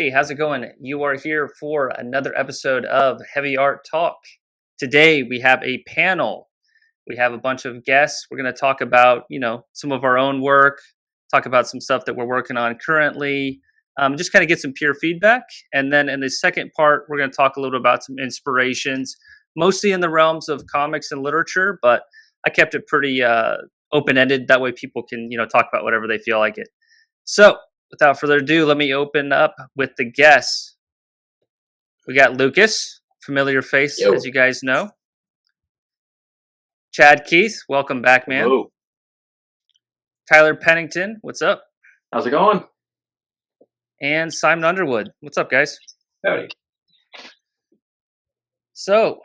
Hey, how's it going? You are here for another episode of Heavy Art Talk. Today we have a panel. We have a bunch of guests. We're going to talk about, some of our own work, talk about some stuff that we're working on currently, just kind of get some peer feedback. And then in the second part, we're going to talk a little about some inspirations, mostly in the realms of comics and literature, but I kept it pretty open-ended. That way people can, talk about whatever they feel like it. So without further ado, let me open up with the guests. We got Lucas, familiar face, Yo. as you guys know. Chad Keith, welcome back, man. Hello. Tyler Pennington, what's up? How's it going? And Simon Underwood, what's up, guys? Howdy. So,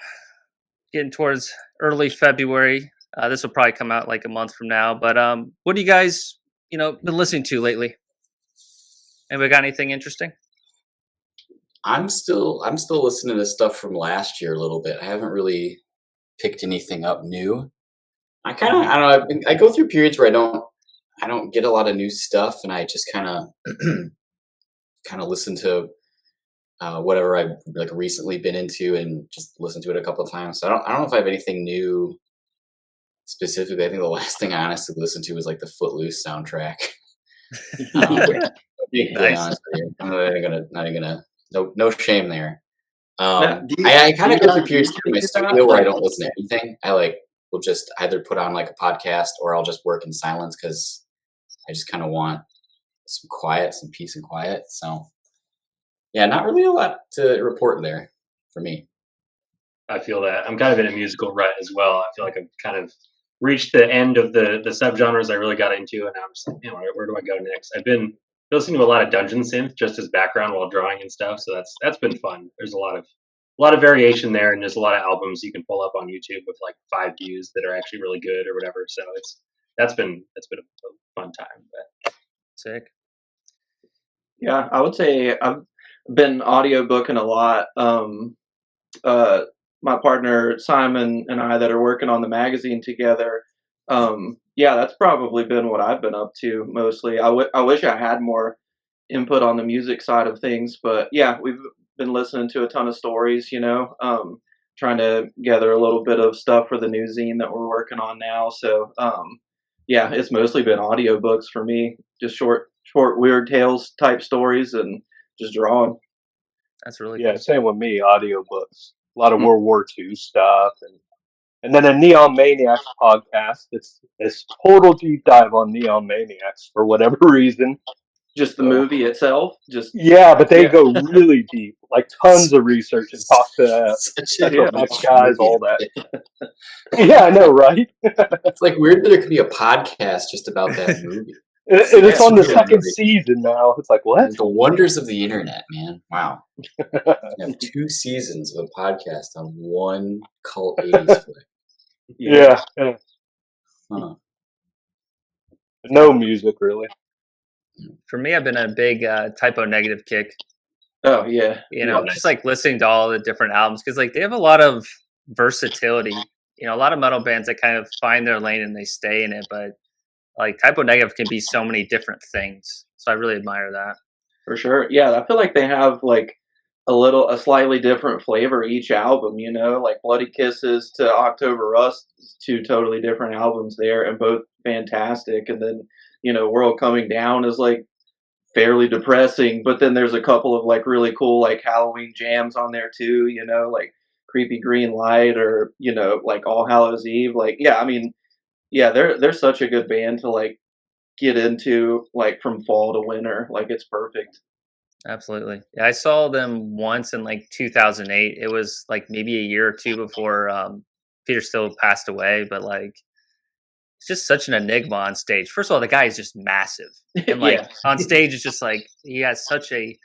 getting towards early February. This will probably come out like a month from now. But what do you guys, been listening to lately? Anybody got anything interesting? I'm still listening to stuff from last year a little bit. I haven't really picked anything up new. I don't know. I go through periods where I don't get a lot of new stuff, and I just kind of listen to whatever I've like recently been into and just listen to it a couple of times. So I don't know if I have anything new specifically. I think the last thing I honestly listened to was like the Footloose soundtrack. Being Nice. honest with you, I'm not even gonna no shame there. Now, I kind of go through periods in my studio where I don't listen to anything. I will just either put on like a podcast or I'll just work in silence because I just kind of want some quiet, some peace and quiet. So yeah, not really a lot to report there for me. I feel that I'm kind of in a musical rut as well. I feel like I've kind of reached the end of the subgenres I really got into, and I'm just like, man, where do I go next? I've been listening to a lot of dungeon synth just as background while drawing and stuff, so that's been fun. There's a lot of variation there, and there's a lot of albums you can pull up on YouTube with like 5 views that are actually really good or whatever. So that's been a fun time. But. Sick. Yeah, I would say I've been audiobooking a lot. My partner Simon and I that are working on the magazine together. Yeah, that's probably been what I've been up to mostly. I wish I had more input on the music side of things, but yeah, we've been listening to a ton of stories, trying to gather a little bit of stuff for the new zine that we're working on now. So, yeah, it's mostly been audiobooks for me, just short weird tales type stories and just drawing. That's really Yeah, cool. same with me, audiobooks. A lot of World War II stuff. And then a Neon Maniacs podcast. It's total deep dive on Neon Maniacs for whatever reason. Just the movie itself? Yeah, but they go really deep, like tons of research and talk to special effects guys, all that. Yeah, I know, right? It's like weird that there could be a podcast just about that movie. And it's on the second season now. It's like, what? The wonders of the internet, man. Wow. You have 2 seasons of a podcast on one cult 80s flick. Yeah. Huh. No music, really. For me, I've been on a big typo negative kick. Oh, yeah. Just like listening to all the different albums because like they have a lot of versatility. A lot of metal bands that kind of find their lane and they stay in it, but like typo negative can be so many different things. So I really admire that. For sure. Yeah, I feel like they have like a slightly different flavor each album, like Bloody Kisses to October Rust, 2 totally different albums there and both fantastic. And then, World Coming Down is like fairly depressing, but then there's a couple of like really cool like Halloween jams on there too, like Creepy Green Light or, like All Hallows Eve. Like, yeah, I mean, yeah, they're such a good band to like get into like from fall to winter. Like it's perfect. Absolutely. Yeah, I saw them once in like 2008. It was like maybe a year or 2 before Peter Steele passed away, but like it's just such an enigma on stage. First of all, the guy is just massive. And like on stage it's just like he has such a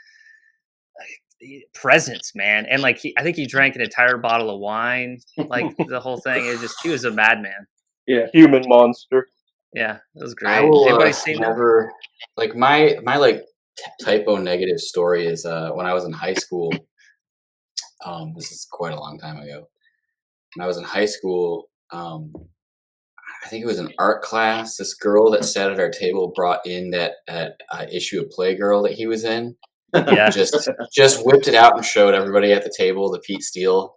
presence, man. And like I think he drank an entire bottle of wine. Like the whole thing is just he was a madman. Yeah. Human monster. Yeah, it was great. I will Anybody seen never like my like typo negative story is when I was in high school. This is quite a long time ago. When I was in high school, I think it was an art class. This girl that sat at our table brought in that issue of Playgirl that he was in. Yeah. just whipped it out and showed everybody at the table the Pete Steele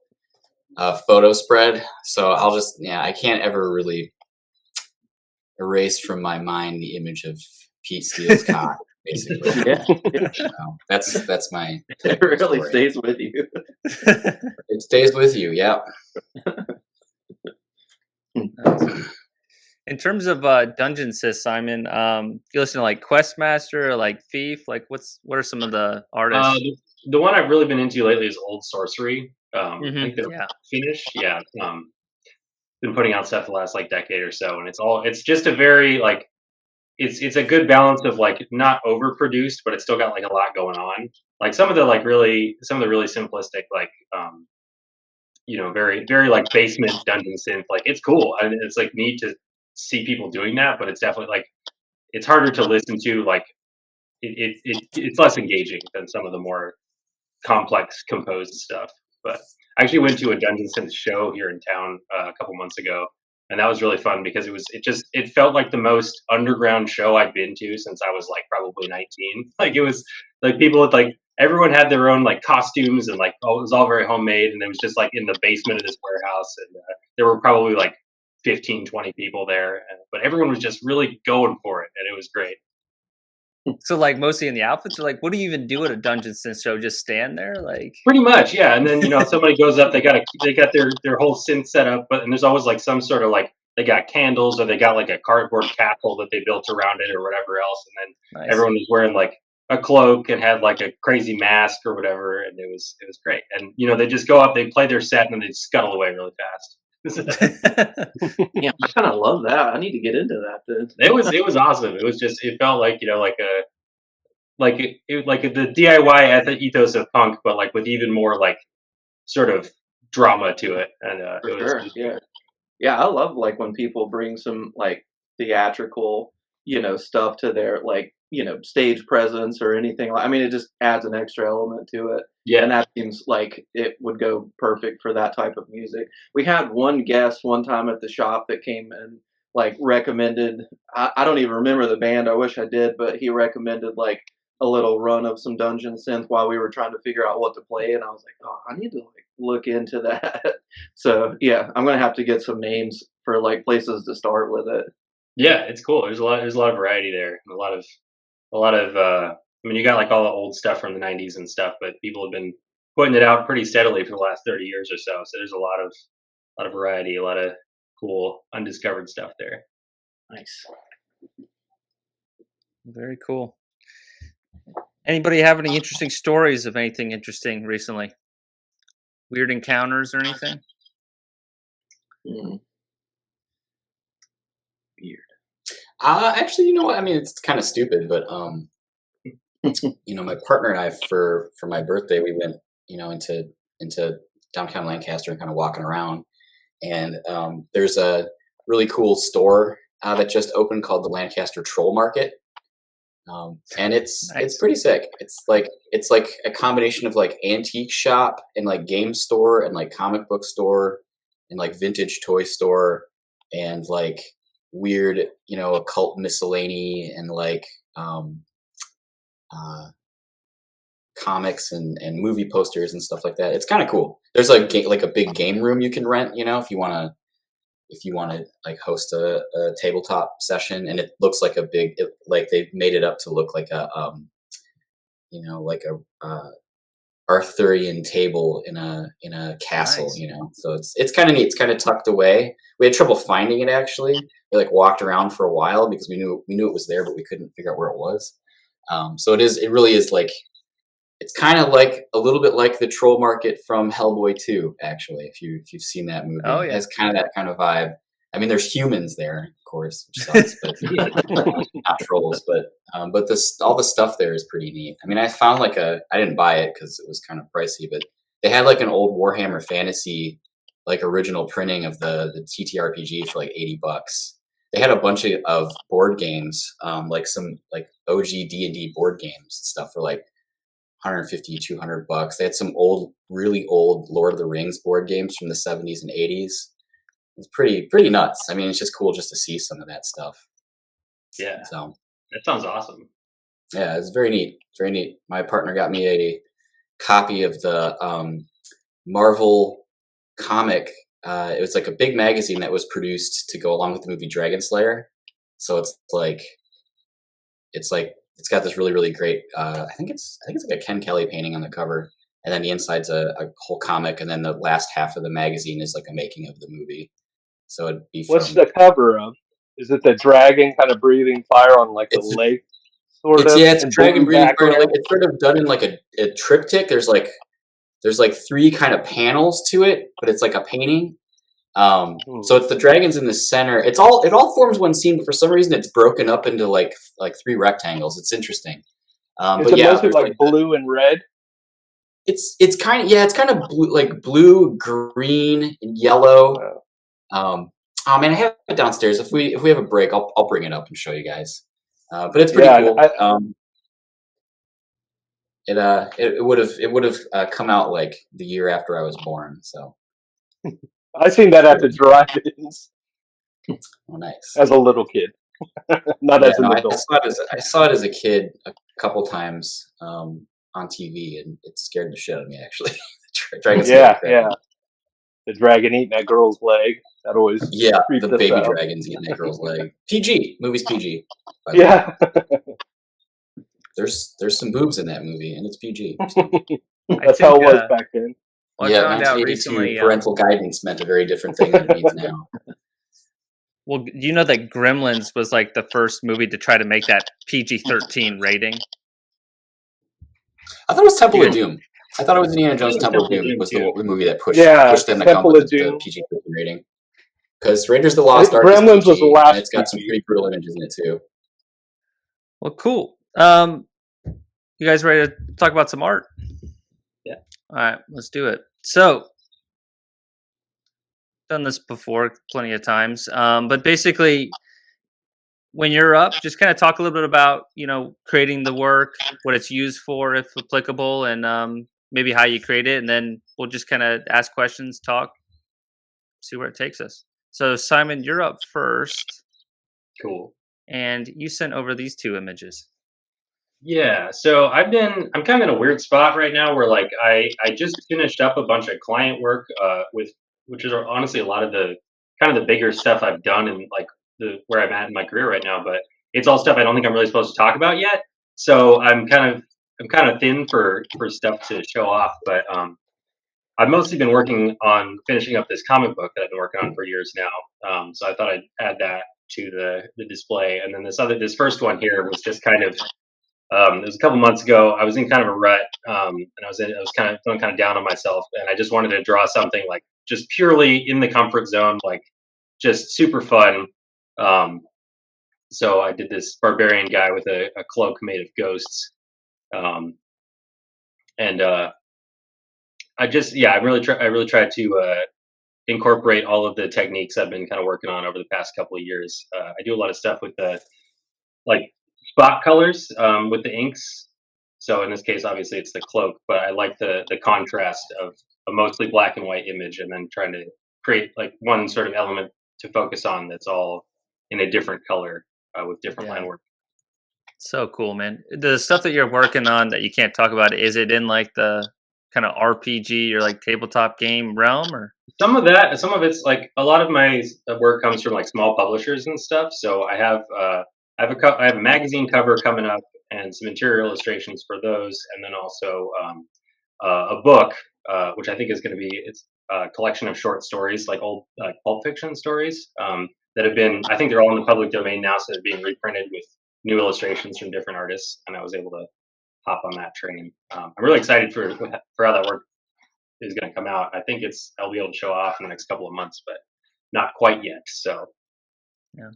photo spread. So I can't ever really erase from my mind the image of Pete Steele's cock, basically. Yeah, That's my it really stays with you. It stays with you, yeah. In terms of dungeon sys, Simon, you listen to like Questmaster or like Thief? Like what are some of the artists? The one I've really been into lately is Old Sorcery. I think they're Yeah. Finnish. Yeah. Been putting out stuff the last like decade or so, and it's just a very like it's a good balance of like not overproduced, but it's still got like a lot going on. Like some of the really simplistic like very very like basement dungeon synth, like it's cool and it's like neat to see people doing that, but it's definitely like it's harder to listen to. Like it's less engaging than some of the more complex composed stuff. But I actually went to a Dungeon Synth show here in town a couple months ago, and that was really fun because it felt like the most underground show I'd been to since I was like probably 19. Like it was like people with like everyone had their own like costumes and like it was all very homemade, and it was just like in the basement of this warehouse, and there were probably like 15, 20 people there, but everyone was just really going for it, and it was great. So like mostly in the outfits, or like what do you even do at a dungeon synth show? Just stand there, like Pretty much, yeah. And then somebody goes up, they got their whole synth set up, and there's always like some sort of like they got candles or they got like a cardboard castle that they built around it or whatever else, and then nice. everyone was wearing like a cloak and had like a crazy mask or whatever, and it was great. And they just go up, they play their set, and then they scuttle away really fast. Yeah, I kind of love that. I need to get into that then. It was awesome. It was just it felt like like the DIY ethos of punk, but like with even more like sort of drama to it. And For it was sure. Yeah. Yeah, I love like when people bring some like theatrical, stuff to their like, stage presence or anything. I mean, it just adds an extra element to it. yeah. And that seems like it would go perfect for that type of music. We had one guest one time at the shop that came and like recommended, I don't even remember the band. I wish I did, but he recommended like a little run of some dungeon synth while we were trying to figure out what to play. And I was like, oh, I need to like look into that. So yeah, I'm gonna have to get some names for like places to start with it. Yeah, it's cool. There's a lot of variety there. And a lot of I mean you got like all the old stuff from the 90s and stuff, but people have been putting it out pretty steadily for the last 30 years or so. So there's a lot of variety, a lot of cool undiscovered stuff there. Nice. Very cool. Anybody have any interesting stories of anything interesting recently? Weird encounters or anything? Mm. Weird. Actually, you know what? I mean, it's kind of stupid, but my partner and I for my birthday we went into downtown Lancaster and kind of walking around, and there's a really cool store that just opened called the Lancaster Troll Market. And it's pretty sick. It's like a combination of like antique shop and like game store and like comic book store and like vintage toy store and like weird, occult miscellany and like comics and movie posters and stuff like that. It's kind of cool. There's like a big game room you can rent, if you want to like host a tabletop session, and it looks like like they've made it up to look like a like a Arthurian table in a castle. Nice. So it's kind of neat. It's kind of tucked away. We had trouble finding it actually. We like walked around for a while because we knew it was there, but we couldn't figure out where it was. So it really is like, it's kind of like a little bit like the Troll Market from Hellboy 2, actually, if you've seen that movie. Oh, yeah. It has kind of that kind of vibe. I mean, there's humans there, of course, which sucks, but not trolls. But all the stuff there is pretty neat. I mean, I found I didn't buy it because it was kind of pricey, but they had like an old Warhammer Fantasy like original printing of the TTRPG for like $80. They had a bunch of board games, like some like OG D&D board games and stuff for like $150, $200. They had some really old Lord of the Rings board games from the 70s and 80s. It's pretty nuts. I mean, it's just cool just to see some of that stuff. Yeah. So that sounds awesome. Yeah, it's very neat. It's very neat. My partner got me a copy of the Marvel comic. It was like a big magazine that was produced to go along with the movie Dragon Slayer. So it's got this really really great. I think it's like a Ken Kelly painting on the cover, and then the inside's a whole comic, and then the last half of the magazine is like a making of the movie. So it'd be What's from the cover of? Is it the dragon kind of breathing fire on like a it's lake, sort it's of, yeah, it's a and dragon blue breathing fire. Like background? it's sort of done in like a triptych. There's like three kind of panels to it, but it's like a painting. Hmm. So it's the dragons in the center. It all forms one scene, but for some reason it's broken up into like three rectangles. It's interesting. Is But it yeah, mostly there's like like blue and red? it's kind of it's kind of blue, green, and yellow. Uh, Oh man, I have it downstairs. If we have a break, I'll bring it up and show you guys. But it's pretty yeah, and cool. It would have come out like the year after I was born. So I seen that at the drive-ins oh nice. as a little kid, not Yeah, as no, an I adult. I saw it as a kid a couple times on TV, and it scared the shit out of me. Actually, Dragon scared the Yeah, crap out of yeah. me. The dragon eating that girl's leg. That always Yeah, the creeped us baby out. dragons eating that girl's leg. PG movie's PG. By the way, Yeah. there's some boobs in that movie, and it's PG. So. I That's how think it was back then. well, I Yeah, found out 1982 recently. parental guidance meant a very different thing than it means now. Well, do you know that Gremlins was like the first movie to try to make that PG-13 rating? I thought it was Temple You of Doom. I thought it was Indiana Jones was Temple of Temple of Doom Doom was too. the movie that pushed Yeah, them to come Temple with of the Doom. PG-13 rating. Because Raiders of the I Lost think Ark is Gremlins was the PG, and last it's got some PG. pretty brutal images in it too. Well, cool. You guys ready to talk about some art? Yeah. All right, let's do it. So, done this before plenty of times, but basically, when you're up, just kind of talk a little bit about creating the work, what it's used for, if applicable, and maybe how you create it, and then we'll just kind of ask questions, talk, see where it takes us. So, Simon, you're up first, Cool. and you sent over these two images. Yeah, so I'm kind of in a weird spot right now where like I just finished up a bunch of client work with which is honestly a lot of the kind of the bigger stuff I've done and like the where I'm at in my career right now, but it's all stuff I don't think I'm really supposed to talk about yet. So I'm kind of thin for stuff to show off, but I've mostly been working on finishing up this comic book that I've been working on for years now. So I thought I'd add that to the display, and then this first one here was just kind of it was a couple months ago. I was in kind of a rut, and I was kind of feeling kind of down on myself, and I just wanted to draw something like just purely in the comfort zone, like just super fun. Um, so I did this barbarian guy with a cloak made of ghosts, um, and I really tried to incorporate all of the techniques I've been kind of working on over the past couple of years. I do a lot of stuff with the like spot colors with the inks. So in this case, obviously it's the cloak, but I like the contrast of a mostly black and white image, and then trying to create like one sort of element to focus on that's all in a different color with different line Yeah. work. So cool, man. The stuff that you're working on that you can't talk about, is it in like the kind of RPG or like tabletop game realm, or? Some of it's like a lot of my work comes from like small publishers and stuff. So I have a magazine cover coming up and some interior illustrations for those, and then also a book, which I think is going to be it's a collection of short stories, like old pulp fiction stories that have been. I think they're all in the public domain now, so they're being reprinted with new illustrations from different artists, and I was able to hop on that train. I'm really excited for how that work is going to come out. I think I'll be able to show off in the next couple of months, but not quite yet. So, Yeah.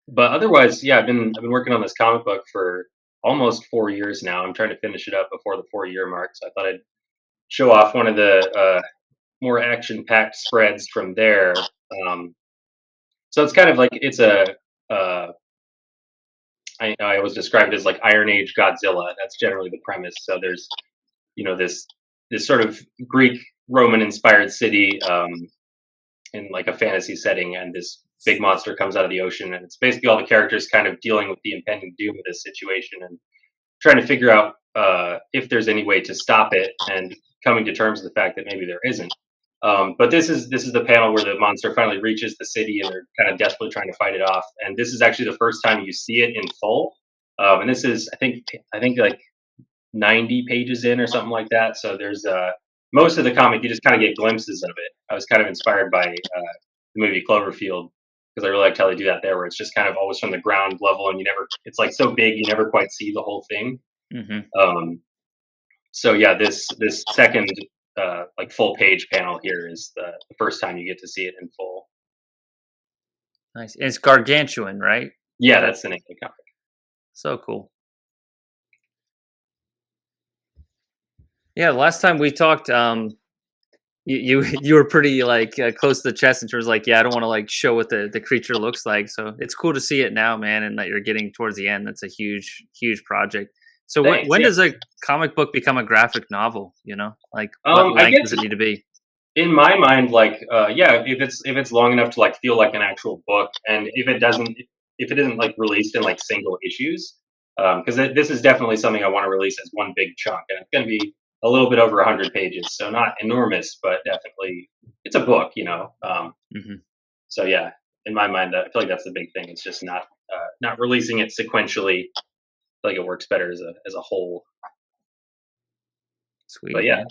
But otherwise, yeah, I've been working on this comic book for almost 4 years now. I'm trying to finish it up before the 4 year mark. So I thought I'd show off one of the more action packed spreads from there. So it's kind of like it's I always describe it as like Iron Age Godzilla. That's generally the premise. So there's this sort of Greek Roman inspired city in like a fantasy setting, and this big monster comes out of the ocean, and it's basically all the characters kind of dealing with the impending doom of this situation and trying to figure out if there's any way to stop it, and coming to terms with the fact that maybe there isn't. But this is the panel where the monster finally reaches the city, and they're kind of desperately trying to fight it off. And this is actually the first time you see it in full. And this is, I think like 90 pages in or something like that. So there's most of the comic you just kind of get glimpses of it. I was kind of inspired by the movie Cloverfield, because I really liked how they do that there, where it's just kind of always from the ground level, and it's like so big you never quite see the whole thing. So yeah, this second like full page panel here is the first time you get to see it in full. Nice. And it's gargantuan, right? Yeah, that's the name of the comic. So cool. Yeah, the last time we talked, you were pretty like close to the chest in terms of like, yeah, I don't want to like show what the creature looks like. So it's cool to see it now, man, and that you're getting towards the end. That's a huge project. So Thanks, when yeah. does a comic book become a graphic novel? You know, like what length does it need to be? In my mind, like yeah, if it's long enough to like feel like an actual book, and if it isn't like released in like single issues, because this is definitely something I want to release as one big chunk, and it's going to be a little bit over 100 pages, so not enormous, but definitely it's a book, you know. So yeah, in my mind, I feel like that's the big thing. It's just not releasing it sequentially. I feel like it works better as a whole. Sweet. But yeah,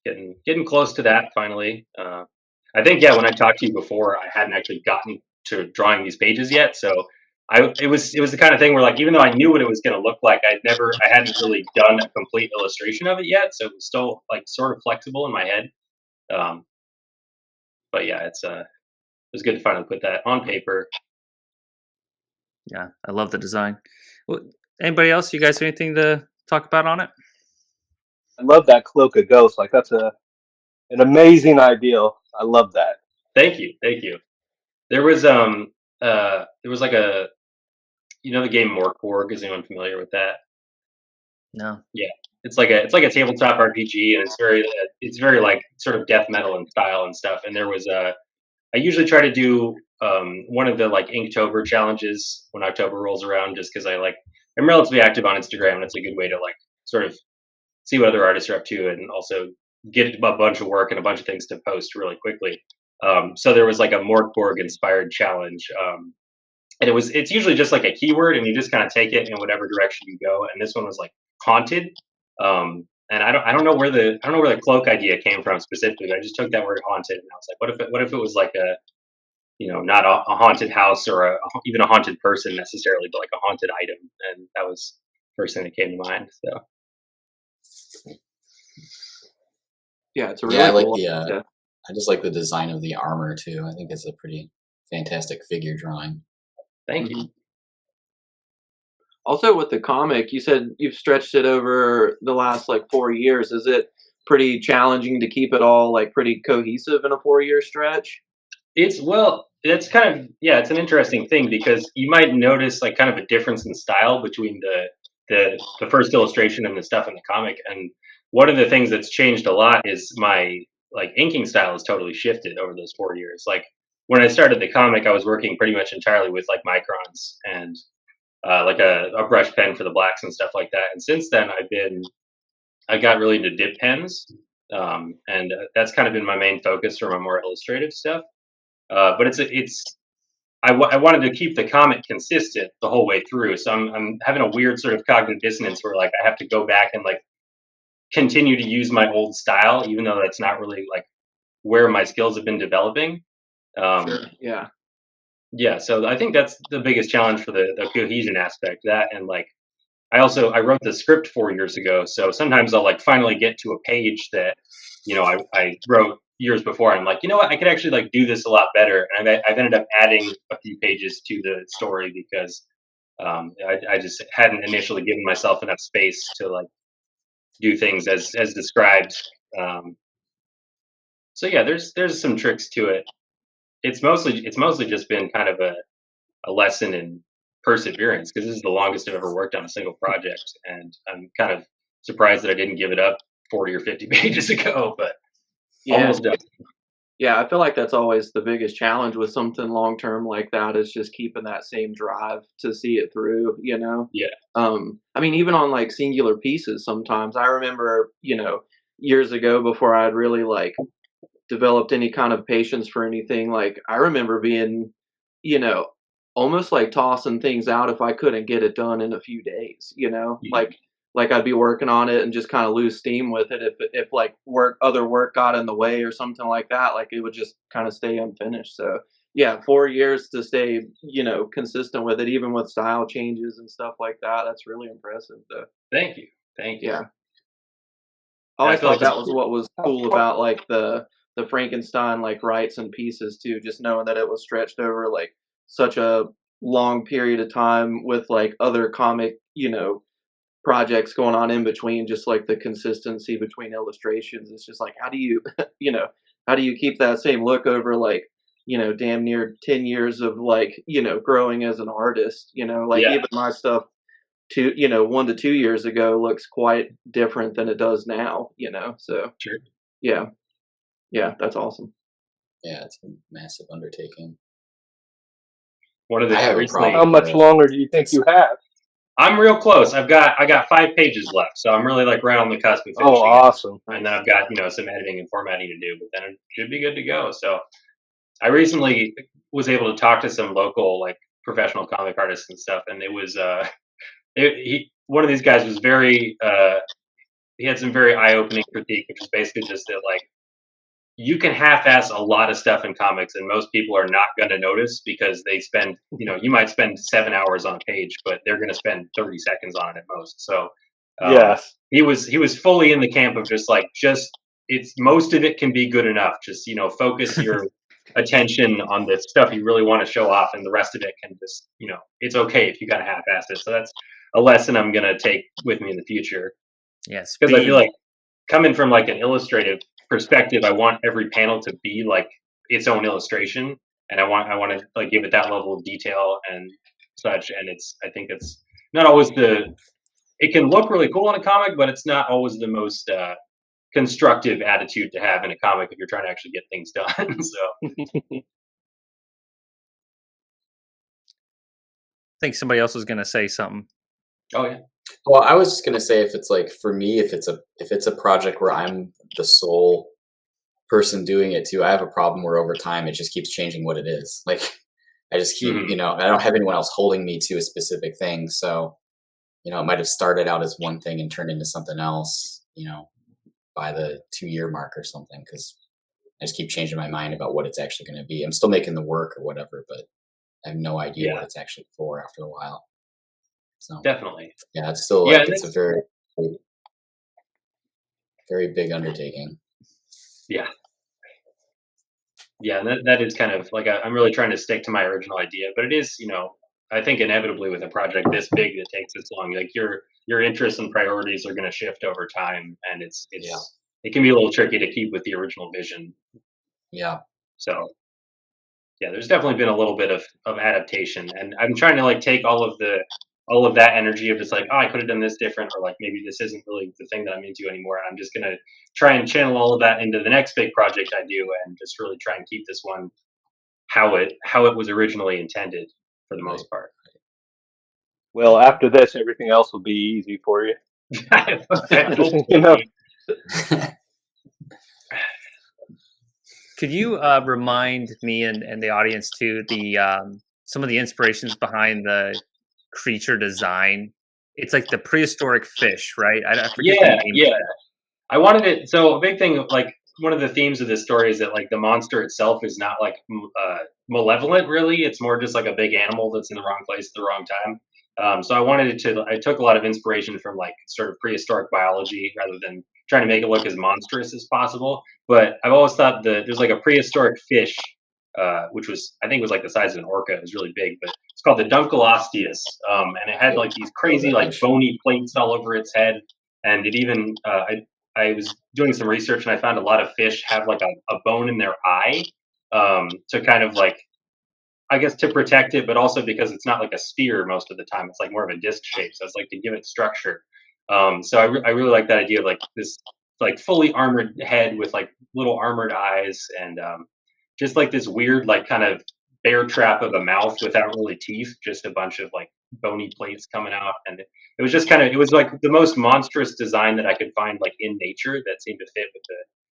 man. getting close to that finally. I think when I talked to you before, I hadn't actually gotten to drawing these pages yet, so it was the kind of thing where like, even though I knew what it was going to look like, I hadn't really done a complete illustration of it yet, so it was still like sort of flexible in my head. But yeah, it was good to finally put that on paper. Yeah, I love the design. Well, anybody else? You guys have anything to talk about on it? I love that cloak of ghost. Like that's an amazing ideal. I love that. Thank you. There was like a, you know, the game Morkborg. Is anyone familiar with that? No. Yeah, it's like a tabletop RPG, and it's very like sort of death metal in style and stuff. And there was I usually try to do one of the like Inktober challenges when October rolls around, just because I'm relatively active on Instagram, and it's a good way to like sort of see what other artists are up to, and also get a bunch of work and a bunch of things to post really quickly. So there was like a Morkborg inspired challenge, and it's usually just like a keyword, and you just kind of take it in whatever direction you go. And this one was like haunted, and I don't know where the cloak idea came from specifically. I just took that word haunted, and I was like, what if it was like a, you know, not a haunted house or even a haunted person necessarily, but like a haunted item, and that was the first thing that came to mind. So. Yeah, it's a really cool. I just like the design of the armor too. I think it's a pretty fantastic figure drawing. Thank you. Also, with the comic, you said you've stretched it over the last like 4 years. Is it pretty challenging to keep it all like pretty cohesive in a 4-year stretch? It's kind of, yeah, it's an interesting thing, because you might notice like kind of a difference in style between the first illustration and the stuff in the comic. And one of the things that's changed a lot is my like inking style has totally shifted over those 4 years. Like when I started the comic, I was working pretty much entirely with like microns and like a brush pen for the blacks and stuff like that. And since then, I got really into dip pens, and that's kind of been my main focus for my more illustrative stuff. But I wanted to keep the comic consistent the whole way through, so I'm having a weird sort of cognitive dissonance where like I have to go back and like continue to use my old style, even though that's not really like where my skills have been developing. Sure. Yeah. Yeah, so I think that's the biggest challenge for the cohesion aspect. That, and like I wrote the script 4 years ago, so sometimes I'll like finally get to a page that, you know, I wrote years before. I'm like, you know what, I could actually like do this a lot better, and I've ended up adding a few pages to the story because I just hadn't initially given myself enough space to like do things as described. So yeah, there's some tricks to it. It's mostly just been kind of a lesson in perseverance, because this is the longest I've ever worked on a single project, and I'm kind of surprised that I didn't give it up 40 or 50 pages ago, but almost done. Yeah, I feel like that's always the biggest challenge with something long term like that is just keeping that same drive to see it through, you know? Yeah. I mean, even on like singular pieces sometimes. I remember, years ago before I'd really like developed any kind of patience for anything, like I remember being, you know, almost like tossing things out if I couldn't get it done in a few days, Yeah. like I'd be working on it and just kind of lose steam with it if like other work got in the way or something like that, like it would just kind of stay unfinished. So yeah, 4 years to stay, consistent with it, even with style changes and stuff like that. That's really impressive. Though. Thank you. Thank you. Yeah. I And I always feel like thought this. that was what was cool about like the Frankenstein like rights and pieces too, just knowing that it was stretched over like such a long period of time with like other comic, projects going on in between, just like the consistency between illustrations. It's just like how do you how do you keep that same look over like, damn near 10 years of like, growing as an artist, like Yeah. even my stuff 1 to 2 years ago looks quite different than it does now, So Sure. yeah, yeah, that's awesome. Yeah, it's a massive undertaking. One of the I have a recently. How problem much with longer do you think you have? I'm real close. I got 5 pages left, so I'm really like right on the cusp of Oh, finishing it. awesome. And then I've got some editing and formatting to do, but then it should be good to go. So I recently was able to talk to some local like professional comic artists and stuff, and it was one of these guys was very he had some very eye opening critique, which was basically just that like you can half-ass a lot of stuff in comics and most people are not going to notice because they spend you might spend 7 hours on a page but they're going to spend 30 seconds on it at most. So Yes. he was fully in the camp of just it's most of it can be good enough, just focus your attention on the stuff you really want to show off and the rest of it can just it's okay if you kind of half-ass it. So that's a lesson I'm going to take with me in the future Yeah, because I feel speed. like coming from like an illustrative perspective, I want every panel to be like its own illustration, and I want to like give it that level of detail and such. And I think it's not always it can look really cool in a comic, but it's not always the most constructive attitude to have in a comic if you're trying to actually get things done. So I think somebody else was going to say something. oh yeah, Well, I was just gonna say if it's like for me, if it's a project where I'm the sole person doing it too, I have a problem where over time it just keeps changing what it is. Like I just keep, hmm I don't have anyone else holding me to a specific thing. So, it might have started out as one thing and turned into something else, by the 2 year mark or something, because I just keep changing my mind about what it's actually going to be. I'm still making the work or whatever, but I have no idea what yeah, it's actually for after a while. So definitely, yeah, it's still yeah, like and it's a it's very, very big undertaking. yeah. Yeah, and that is kind of like I'm really trying to stick to my original idea, but it is, I think inevitably with a project this big that takes this long, like your interests and priorities are going to shift over time, and Yeah, it can be a little tricky to keep with the original vision. yeah, So yeah, there's definitely been a little bit of adaptation, and I'm trying to like take all of that energy of just like, oh, I could have done this different, or like maybe this isn't really the thing that I'm into anymore. I'm just gonna try and channel all of that into the next big project I do, and just really try and keep this one how it was originally intended for the right. most part. Well, after this, everything else will be easy for you. I hope You know, so. Could you remind me and the audience too some of the inspirations behind the creature design? It's like the prehistoric fish, right? I forget the Yeah, name of yeah. it. I wanted it. So a big thing, like one of the themes of this story, is that like the monster itself is not like malevolent. Really, it's more just like a big animal that's in the wrong place at the wrong time. So I wanted it to. I took a lot of inspiration from like sort of prehistoric biology rather than trying to make it look as monstrous as possible. But I've always thought that there's like a prehistoric fish, which was I think was like the size of an orca. It was really big, but it's called the Dunkleosteus, and it had Yep. like these Love crazy that like fish. bony plates all over its head, and it even I was doing some research and I found a lot of fish have like a bone in their eye to kind of like I guess to protect it, but also because it's not like a sphere most of the time. It's like more of a disc shape, so it's like to give it structure. So I really like that idea of like this like fully armored head with like little armored eyes, and just like this weird like kind of bear trap of a mouth without really teeth, just a bunch of like bony plates coming out, and it was just kind of, it was like the most monstrous design that I could find like in nature that seemed to fit with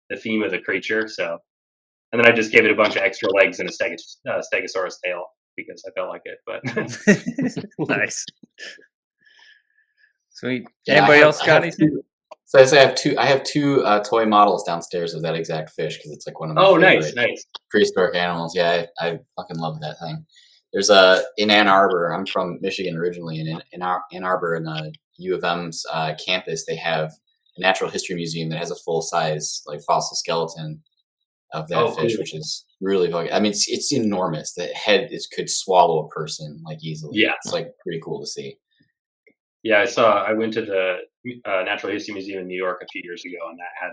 the theme of the creature. So, and then I just gave it a bunch of extra legs and a stegosaurus tail because I felt like it. But Nice. Sweet. Yeah, Anybody else I got have anything? So I say I have two toy models downstairs of that exact fish because it's like one of my oh, favorite nice. prehistoric animals. Yeah, I fucking love that thing. There's in Ann Arbor. I'm from Michigan originally, and in Ann Arbor, in the U of M's campus, they have a natural history museum that has a full size like fossil skeleton of that Oh, fish, cool. which is really fucking. I mean, it's enormous. The head could swallow a person like easily. Yeah. It's like pretty cool to see. Yeah, I went to the Natural History Museum in New York a few years ago, and that had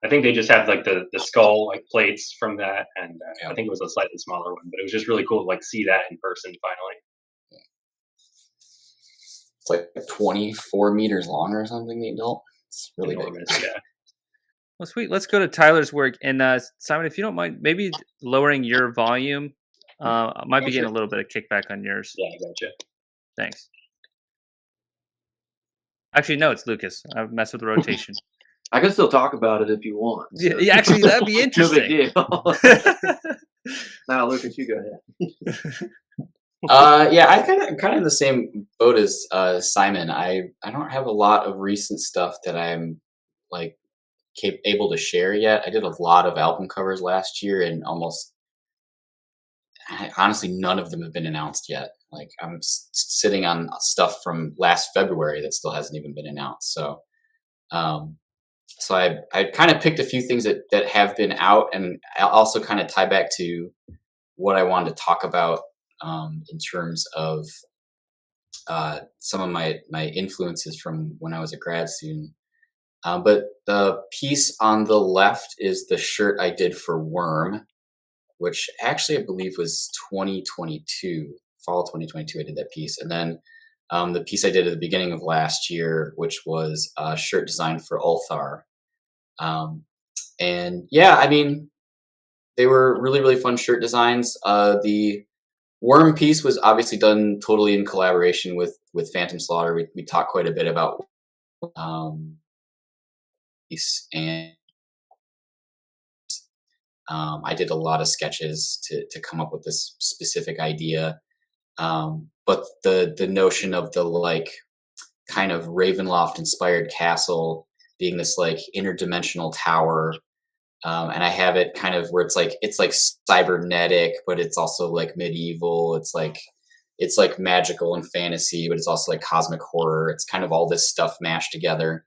I think they just had like the skull like plates from that, and Yeah. I think it was a slightly smaller one, but it was just really cool to like see that in person finally. It's like 24 meters long or something. The adult. It's really Enormous, big. yeah. Well, sweet. Let's go to Tyler's work. And Simon, if you don't mind, maybe lowering your volume. I might be sure. getting a little bit of kickback on yours. Yeah, I gotcha. Thanks. Actually, no, it's Lucas. I messed with the rotation. I can still talk about it if you want. So. Yeah, actually, that'd be No interesting. big deal. Now, Lucas, you go ahead. Yeah, I'm kind of in the same boat as Simon. I don't have a lot of recent stuff that I'm like able to share yet. I did a lot of album covers last year, and honestly, none of them have been announced yet. Like I'm sitting on stuff from last February that still hasn't even been announced. So, so I kind of picked a few things that have been out, and I'll also kind of tie back to what I wanted to talk about in terms of some of my influences from when I was a grad student. But the piece on the left is the shirt I did for Worm, which actually I believe was 2022, fall 2022. I did that piece, and then the piece I did at the beginning of last year, which was a shirt designed for Ulthar. And yeah, I mean, they were really, really fun shirt designs. The Worm piece was obviously done totally in collaboration with Phantom Slaughter. We talked quite a bit about piece, and I did a lot of sketches to come up with this specific idea. But the notion of the like kind of Ravenloft inspired castle being this like interdimensional tower. And I have it kind of where it's like cybernetic, but it's also like medieval. It's like magical and fantasy, but it's also like cosmic horror. It's kind of all this stuff mashed together,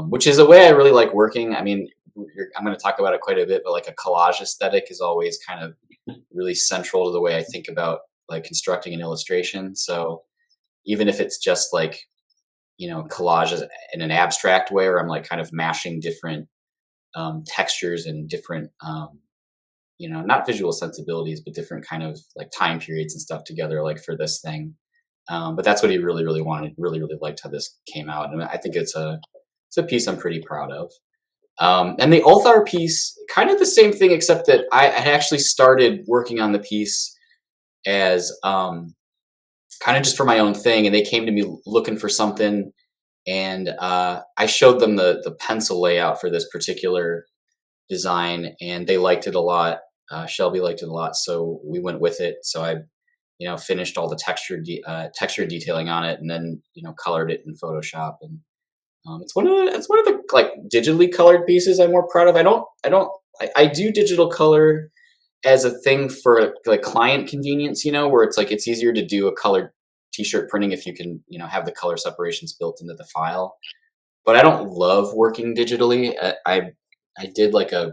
which is a way I really like working. I mean, I'm going to talk about it quite a bit, but like a collage aesthetic is always kind of really central to the way I think about like constructing an illustration. So even if it's just like, collages in an abstract way, where I'm like kind of mashing different textures and different, not visual sensibilities, but different kind of like time periods and stuff together, like for this thing. But that's what he really, really wanted. Really, really liked how this came out, and I think it's a piece I'm pretty proud of. And the Ulthar piece, kind of the same thing, except that I had actually started working on the piece as kind of just for my own thing, and they came to me looking for something. And I showed them the pencil layout for this particular design, and they liked it a lot. Shelby liked it a lot, so we went with it. So I, finished all the texture detailing on it, and then colored it in Photoshop. And it's one of the like digitally colored pieces I'm more proud of. I do digital color as a thing for like client convenience, where it's like it's easier to do a colored t-shirt printing if you can, have the color separations built into the file. But I don't love working digitally. I did like a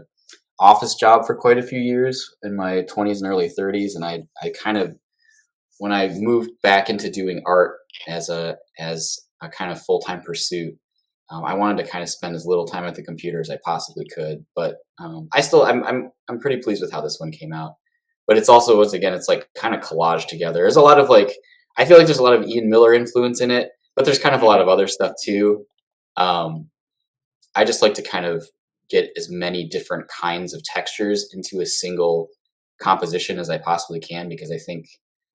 office job for quite a few years in my 20s and early 30s, and I kind of, when I moved back into doing art as a kind of full-time pursuit, I wanted to kind of spend as little time at the computer as I possibly could. But I'm pretty pleased with how this one came out. But it's also, it's like kind of collaged together. There's a lot of like, I feel like there's a lot of Ian Miller influence in it, but there's kind of a lot of other stuff too. I just like to kind of get as many different kinds of textures into a single composition as I possibly can, because I think,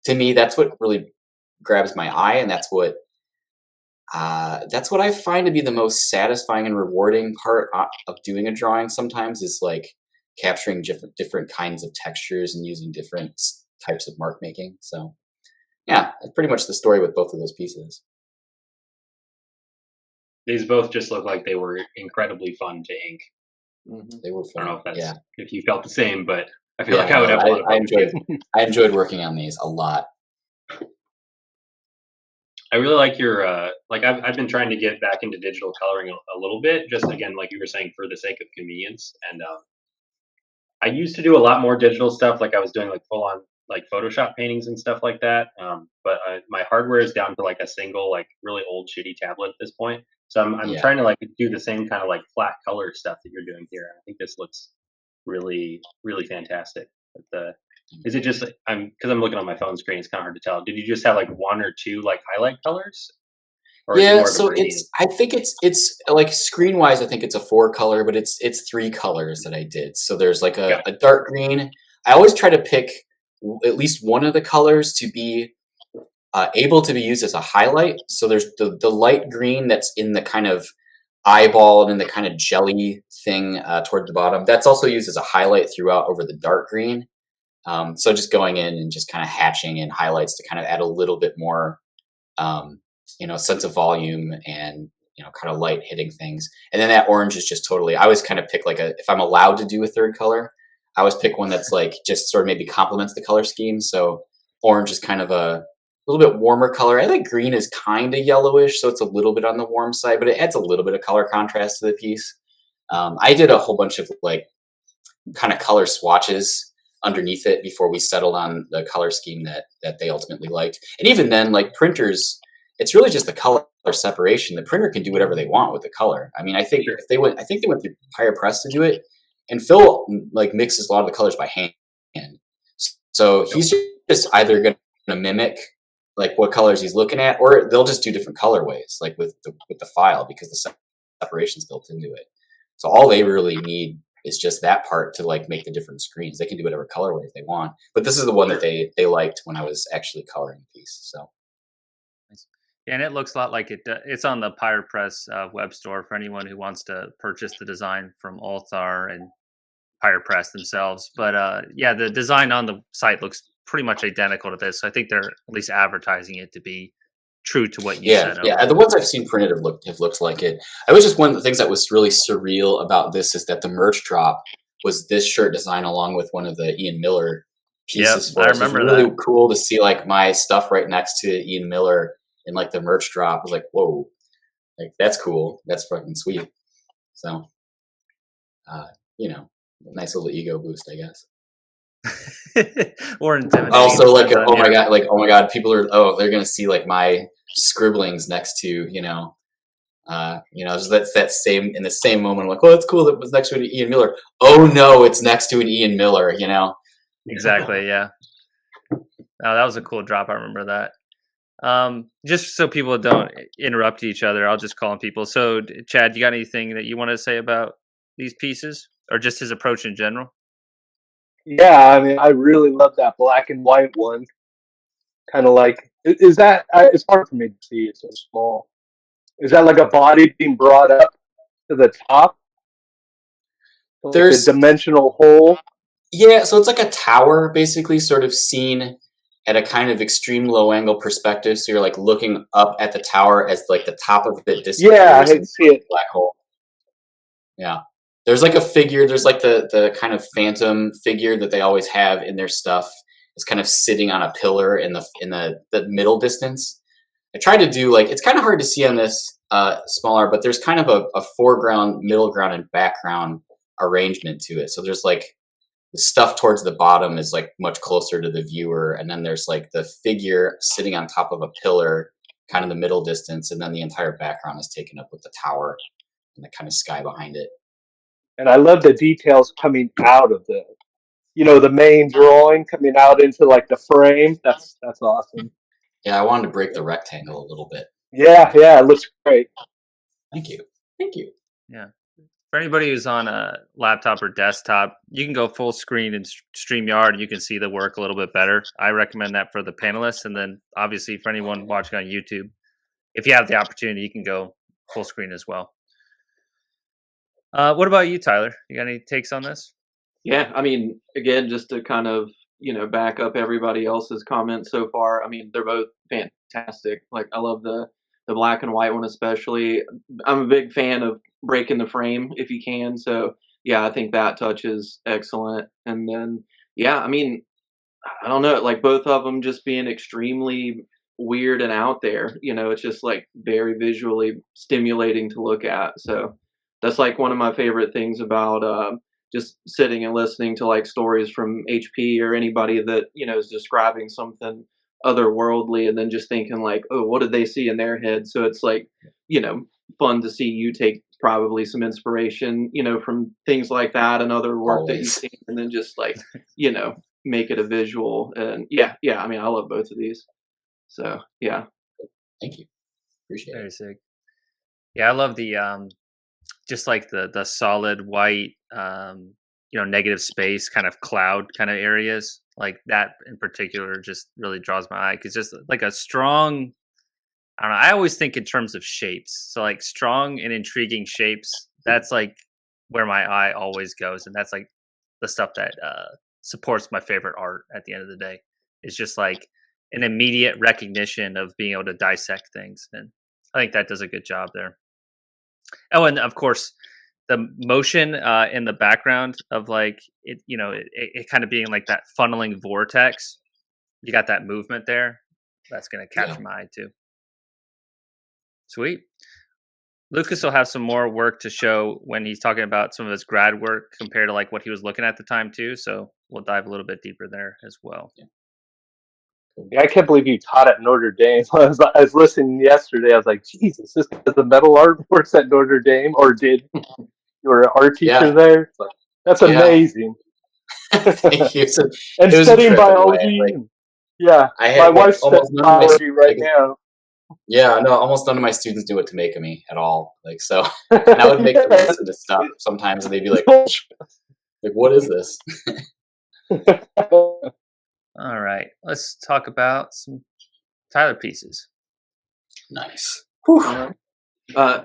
to me, that's what really grabs my eye, and that's what I find to be the most satisfying and rewarding part of doing a drawing. Sometimes is like capturing different kinds of textures and using different types of mark making. So yeah, that's pretty much the story with both of those pieces. These both just look like they were incredibly fun to ink. They were I fun. don't know if Yeah. if you felt the same, but I feel Yeah, like I would no, have a lot of fun with these. I enjoyed working on these a lot. I really like your like I've been trying to get back into digital coloring a little bit, just again like you were saying, for the sake of convenience. And I used to do a lot more digital stuff, like I was doing like full on like Photoshop paintings and stuff like that. But my hardware is down to like a single like really old shitty tablet at this point. So I'm Yeah. trying to like do the same kind of like flat color stuff that you're doing here. I think this looks really fantastic. But is it just because I'm looking on my phone screen? It's kind of hard to tell. Did you just have like one or two like highlight colors, or is it Yeah, more of a so gradient? I think it's like screen wise, I think it's a 4-color, but it's 3 colors that I did. So there's like a dark green. I always try to pick at least one of the colors to be able to be used as a highlight. So there's the light green that's in the kind of eyeball and in the kind of jelly thing toward the bottom. That's also used as a highlight throughout over the dark green. So just going in and just kind of hatching in highlights to kind of add a little bit more, sense of volume and, kind of light hitting things. And then that orange is just totally, I always kind of pick like if I'm allowed to do a third color, I always pick one that's like just sort of maybe complements the color scheme. So orange is kind of a little bit warmer color. I think green is kind of yellowish, so it's a little bit on the warm side, but it adds a little bit of color contrast to the piece. I did a whole bunch of like kind of color swatches underneath it before we settled on the color scheme that they ultimately liked. And even then, like printers, it's really just the color separation. The printer can do whatever they want with the color. I mean, I think they went through Higher Press to do it, and Phil like mixes a lot of the colors by hand. So he's just either going to mimic like what colors he's looking at, or they'll just do different colorways, like with the file, because the separation's built into it. So all they really need is just that part to like make the different screens. They can do whatever colorways they want, but this is the one that they liked when I was actually coloring the piece. So, yeah, and it looks a lot like it's on the PyrePress web store for anyone who wants to purchase the design from Altar and PyrePress themselves. But yeah, the design on the site looks pretty much identical to this. So I think they're at least advertising it to be true to what you said. Yeah. The ones I've seen printed have looked like it. I was just one of the things that was really surreal about this is that the merch drop was this shirt design along with one of the Ian Miller pieces for us. I remember it was really that. cool to see like my stuff right next to Ian Miller in like the merch drop. I was like, whoa, like that's cool. That's fucking sweet. So, nice little ego boost, I guess. Or intimidating. Also, like, oh my god, people they're gonna see like my scribblings next to, that's that same in the same moment. I'm like, oh, that's cool. That was next to an Ian Miller. Oh no, it's next to an Ian Miller. Exactly. Yeah. Oh, that was a cool drop. I remember that. Just so people don't interrupt each other, I'll just call on people. So, Chad, you got anything that you want to say about these pieces, or just his approach in general? Yeah, I mean, I really love that black and white one. Kind of like, is that? It's hard for me to see. It's so small. Is that like a body being brought up to the top? Like There's a dimensional hole. Yeah, so it's like a tower, basically, sort of seen at a kind of extreme low angle perspective. So you're like looking up at the tower as like the top of it disappears. Yeah, I can see it. Black hole. Yeah. There's like a figure, there's like the kind of phantom figure that they always have in their stuff. It's kind of sitting on a pillar in the middle distance. I tried to do like, it's kind of hard to see on this smaller, but there's kind of a foreground, middle ground, and background arrangement to it. So there's like the stuff towards the bottom is like much closer to the viewer, and then there's like the figure sitting on top of a pillar, kind of the middle distance, and then the entire background is taken up with the tower and the kind of sky behind it. And I love the details coming out of the main drawing coming out into like the frame. That's awesome. Yeah, I wanted to break the rectangle a little bit. Yeah, it looks great. Thank you. Yeah. For anybody who's on a laptop or desktop, you can go full screen in StreamYard and you can see the work a little bit better. I recommend that for the panelists. And then obviously for anyone watching on YouTube, if you have the opportunity, you can go full screen as well. What about you, Tyler? You got any takes on this? Yeah, I mean, again, just to kind of, back up everybody else's comments so far. I mean, they're both fantastic. Like, I love the black and white one especially. I'm a big fan of breaking the frame if you can. So yeah, I think that touch is excellent. And then yeah, I mean, I don't know, like both of them just being extremely weird and out there. It's just like very visually stimulating to look at. So that's like one of my favorite things about just sitting and listening to like stories from HP or anybody that is describing something otherworldly, and then just thinking like, oh, what did they see in their head? So it's like fun to see you take probably some inspiration from things like that and other work that you've Always. seen, and then just like you know make it a visual. And yeah, I mean, I love both of these. So yeah. Thank you. Appreciate Very it. sick. Yeah, I love the just like the solid white negative space kind of cloud kind of areas. Like that in particular just really draws my eye because just like a strong, I don't know, I always think in terms of shapes. So like strong and intriguing shapes, that's like where my eye always goes, and that's like the stuff that supports my favorite art at the end of the day. It's just like an immediate recognition of being able to dissect things, and I think that does a good job there. Oh, and of course, the motion in the background of like it kind of being like that funneling vortex. You got that movement there. That's going to Yeah. capture my eye too. Sweet. Lucas will have some more work to show when he's talking about some of his grad work compared to like what he was looking at the time too. So we'll dive a little bit deeper there as well. Yeah, I can't believe you taught at Notre Dame. I was listening yesterday. I was like, Jesus, this is the metal art course at Notre Dame, or did you were an art teacher Yeah. there? It's like, that's Yeah. amazing. Thank you. So And it was a studying trip in a way. biology. Like, yeah, I my had like wife's studying almost none of my biology right like, now. yeah, no, almost none of my students do what to make of me at all. Like, so, and I would make them listen to stuff sometimes, and they'd be like, what is this? All right, let's talk about some Tyler pieces. Nice. I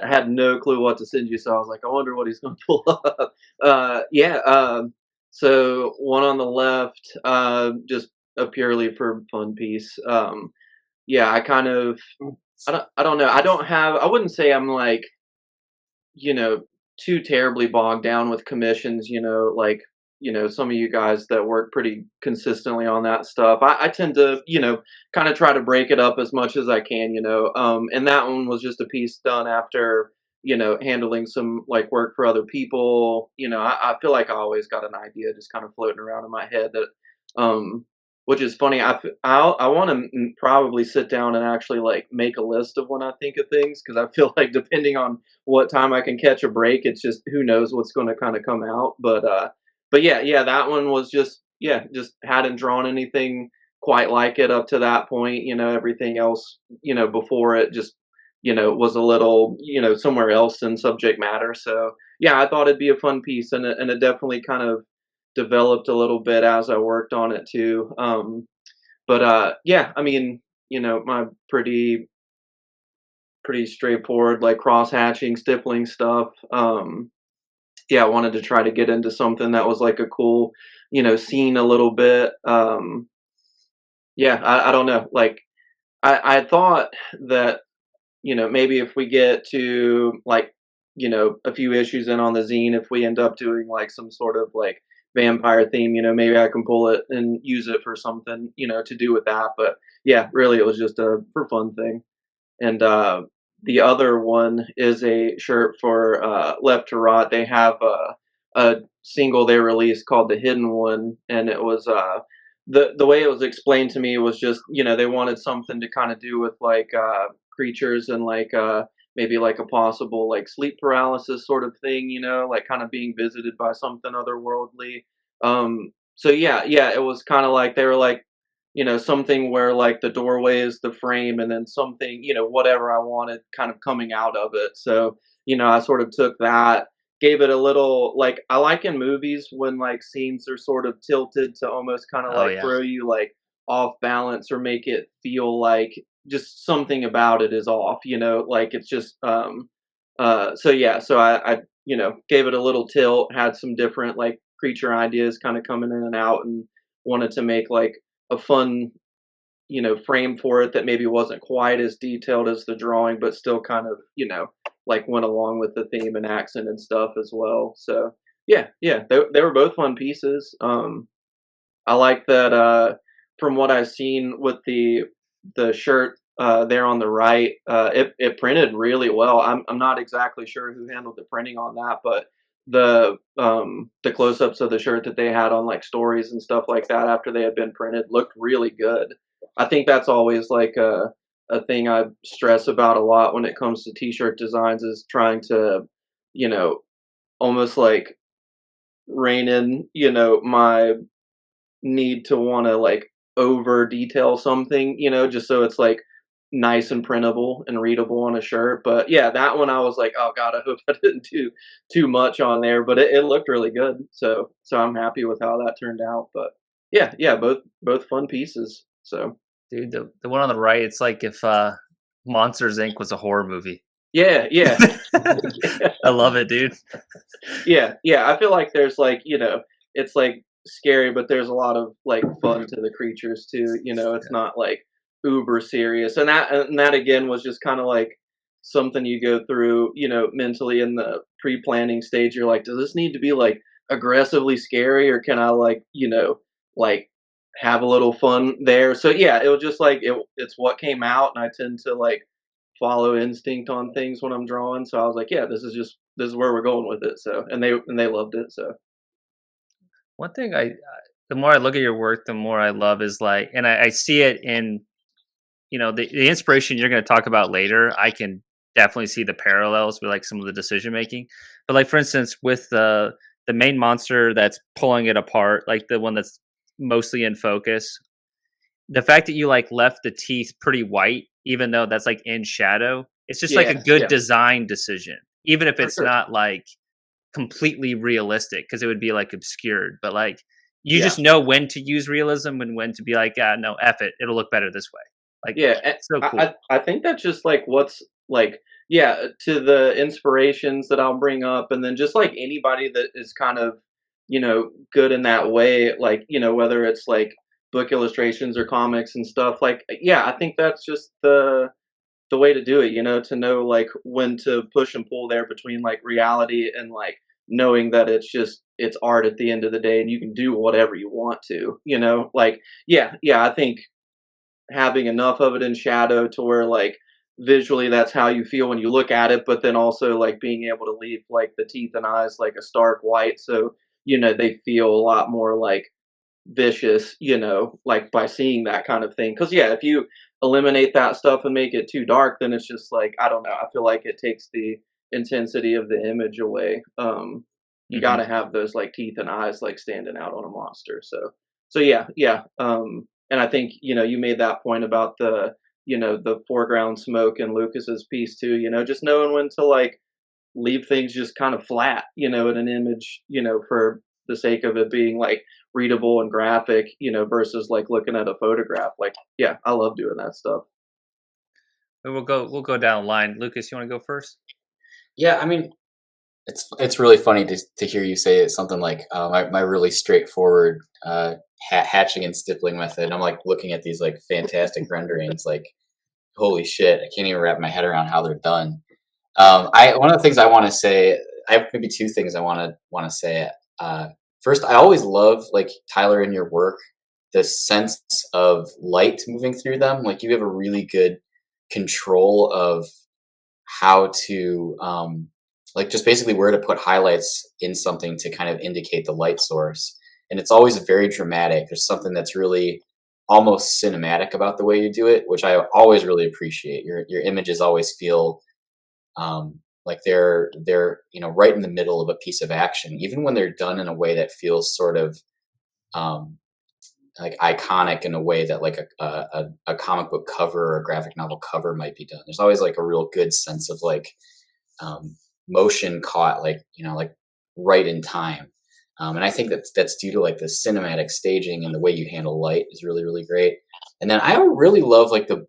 had no clue what to send you, so I was like, I wonder what he's going to pull up. So one on the left, just a purely for fun piece. I kind of, I don't know. I wouldn't say I'm like, too terribly bogged down with commissions, like, some of you guys that work pretty consistently on that stuff. I tend to, kind of try to break it up as much as I can, and that one was just a piece done after, handling some like work for other people. I feel like I always got an idea just kind of floating around in my head that, which is funny. I want to probably sit down and actually like make a list of when I think of things, because I feel like depending on what time I can catch a break, it's just who knows what's going to kind of come out. But yeah, that one was just hadn't drawn anything quite like it up to that point. Everything else before it just was a little somewhere else in subject matter. So yeah, I thought it'd be a fun piece, and it definitely kind of developed a little bit as I worked on it too. Yeah, I mean, my pretty straightforward like cross hatching, stippling stuff. Yeah, I wanted to try to get into something that was like a cool, scene a little bit. Yeah, I don't know. Like I thought that, maybe if we get to like, a few issues in on the zine, if we end up doing like some sort of like vampire theme, maybe I can pull it and use it for something, to do with that. But yeah, really it was just a for fun thing. And the other one is a shirt for Left to Rot. They have a single they released called The Hidden One, and it was the way it was explained to me was just they wanted something to kind of do with like creatures and like maybe like a possible like sleep paralysis sort of thing, like kind of being visited by something otherworldly. So yeah, it was kind of like they were like, something where like the doorway is the frame and then something, whatever I wanted kind of coming out of it. So, I sort of took that, gave it a little, like, I like in movies when like scenes are sort of tilted to almost kind of Oh like yeah. throw you like off balance or make it feel like just something about it is off, like it's just so yeah, so I gave it a little tilt, had some different like creature ideas kind of coming in and out, and wanted to make like a fun, frame for it that maybe wasn't quite as detailed as the drawing, but still kind of, like went along with the theme and accent and stuff as well. So yeah, yeah, they were both fun pieces. I like that from what I've seen with the shirt there on the right, it printed really well. I'm not exactly sure who handled the printing on that, but the close ups of the shirt that they had on like stories and stuff like that after they had been printed looked really good. I think that's always like a thing I stress about a lot when it comes to t-shirt designs is trying to, you know, almost like rein in, my need to want to like over detail something, just so it's like nice and printable and readable on a shirt. But yeah, that one I was like, oh god, I hope I didn't do too much on there, but it looked really good. So I'm happy with how that turned out. But yeah, yeah, both fun pieces. So Dude, the one on the right, it's like if Monsters Inc. was a horror movie. yeah, yeah. I love it, dude. Yeah, yeah. I feel like there's like, it's like scary, but there's a lot of like fun to the creatures too. It's not like uber serious. And that again was just kind of like something you go through, mentally in the pre-planning stage. You're like, does this need to be like aggressively scary, or can I like, like have a little fun there? So yeah, it was just like it's what came out, and I tend to like follow instinct on things when I'm drawing. So I was like, yeah, this is where we're going with it. So and they loved it. So One thing the more I look at your work, the more I love is like, and I see it in, the inspiration you're going to talk about later. I can definitely see the parallels with like some of the decision making. But like for instance, with the main monster that's pulling it apart, like the one that's mostly in focus, the fact that you like left the teeth pretty white, even though that's like in shadow, it's just like a yeah, good yeah, design decision, even if for it's sure. not like completely realistic, because it would be like obscured. But like you Yeah, just know when to use realism and when to be like, ah, no, F it, it'll look better this way. Like yeah. And so I cool. I think that's just like what's like, yeah, to the inspirations that I'll bring up, and then just like anybody that is kind of, good in that way, like, whether it's like book illustrations or comics and stuff, like yeah, I think that's just the way to do it, to know like when to push and pull there between like reality and like knowing that it's art at the end of the day and you can do whatever you want to, like yeah, yeah, I think having enough of it in shadow to where like visually that's how you feel when you look at it, but then also like being able to leave like the teeth and eyes like a stark white, so they feel a lot more like vicious, like by seeing that kind of thing. Because yeah, if you eliminate that stuff and make it too dark, then it's just like I don't know. I feel like it takes the intensity of the image away. You got Hmm. to have those like teeth and eyes like standing out on a monster. So yeah, yeah. And I think you made that point about the foreground smoke in Lucas's piece too. Just knowing when to like leave things just kind of flat, in an image, for the sake of it being like readable and graphic, versus like looking at a photograph. Like, yeah, I love doing that stuff. We'll go down the line. Lucas, you want to go first? Yeah, I mean, it's really funny to hear you say something like my really straightforward hatching and stippling method. I'm like looking at these like fantastic renderings, like holy shit, I can't even wrap my head around how they're done. I one of the things I want to say, I have maybe two things I want to say. Uh, First, I always love like Tyler in your work, the sense of light moving through them. Like you have a really good control of how to like just basically where to put highlights in something to kind of indicate the light source. And it's always very dramatic. There's something that's really almost cinematic about the way you do it, which I always really appreciate. Your images always feel like they're right in the middle of a piece of action, even when they're done in a way that feels sort of um, like iconic in a way that like a comic book cover or a graphic novel cover might be done. There's always like a real good sense of like motion caught, like like right in time. And I think that's due to like the cinematic staging and the way you handle light is really really great. And then I really love like the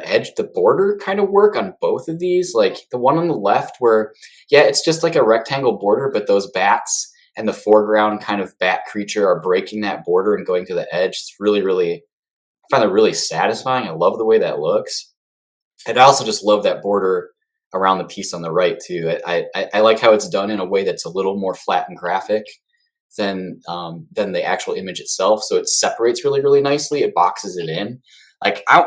edge, the border kind of work on both of these. Like the one on the left where it's just like a rectangle border, but those bats and the foreground kind of bat creature are breaking that border and going to the edge. It's really really, I find that really satisfying. I love the way that looks. And I also just love that border around the piece on the right too. I like how it's done in a way that's a little more flat and graphic than the actual image itself. So it separates really really nicely. It boxes it in. Like I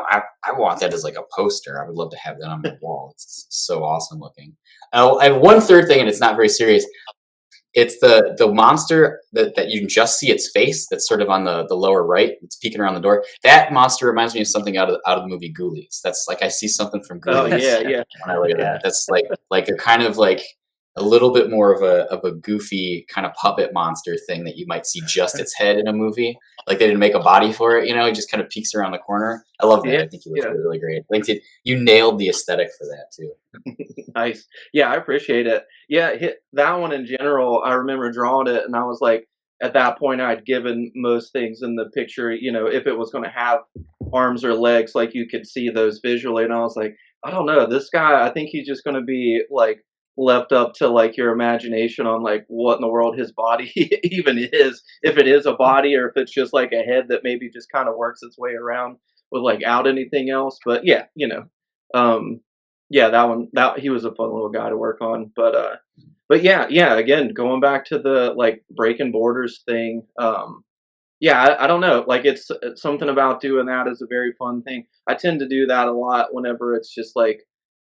want that as like a poster. I would love to have that on my wall. It's so awesome looking. And one third thing, and it's not very serious. It's the monster that you can just see its face. That's sort of on the lower right. It's peeking around the door. That monster reminds me of something out of the movie Ghoulies. That's like I see something from Oh Ghoulies yeah. when I look at that. That's like a kind of like a little bit more of a goofy kind of puppet monster thing that you might see just its head in a movie. Like they didn't make a body for it, it just kind of peeks around the corner. I love that. Yeah, I think he looks yeah. really, really great. I think you nailed the aesthetic for that too. Nice. Yeah, I appreciate it. Yeah, that one in general, I remember drawing it and I was like, at that point I'd given most things in the picture, if it was going to have arms or legs, like you could see those visually. And I was like, I don't know, this guy, I think he's just going to be like left up to like your imagination on like what in the world his body even is, if it is a body or if it's just like a head that maybe just kind of works its way around without anything else. But yeah, um, yeah, that he was a fun little guy to work on. But yeah, again, going back to the like breaking borders thing, yeah, I don't know, like it's something about doing that is a very fun thing. I tend to do that a lot whenever it's just like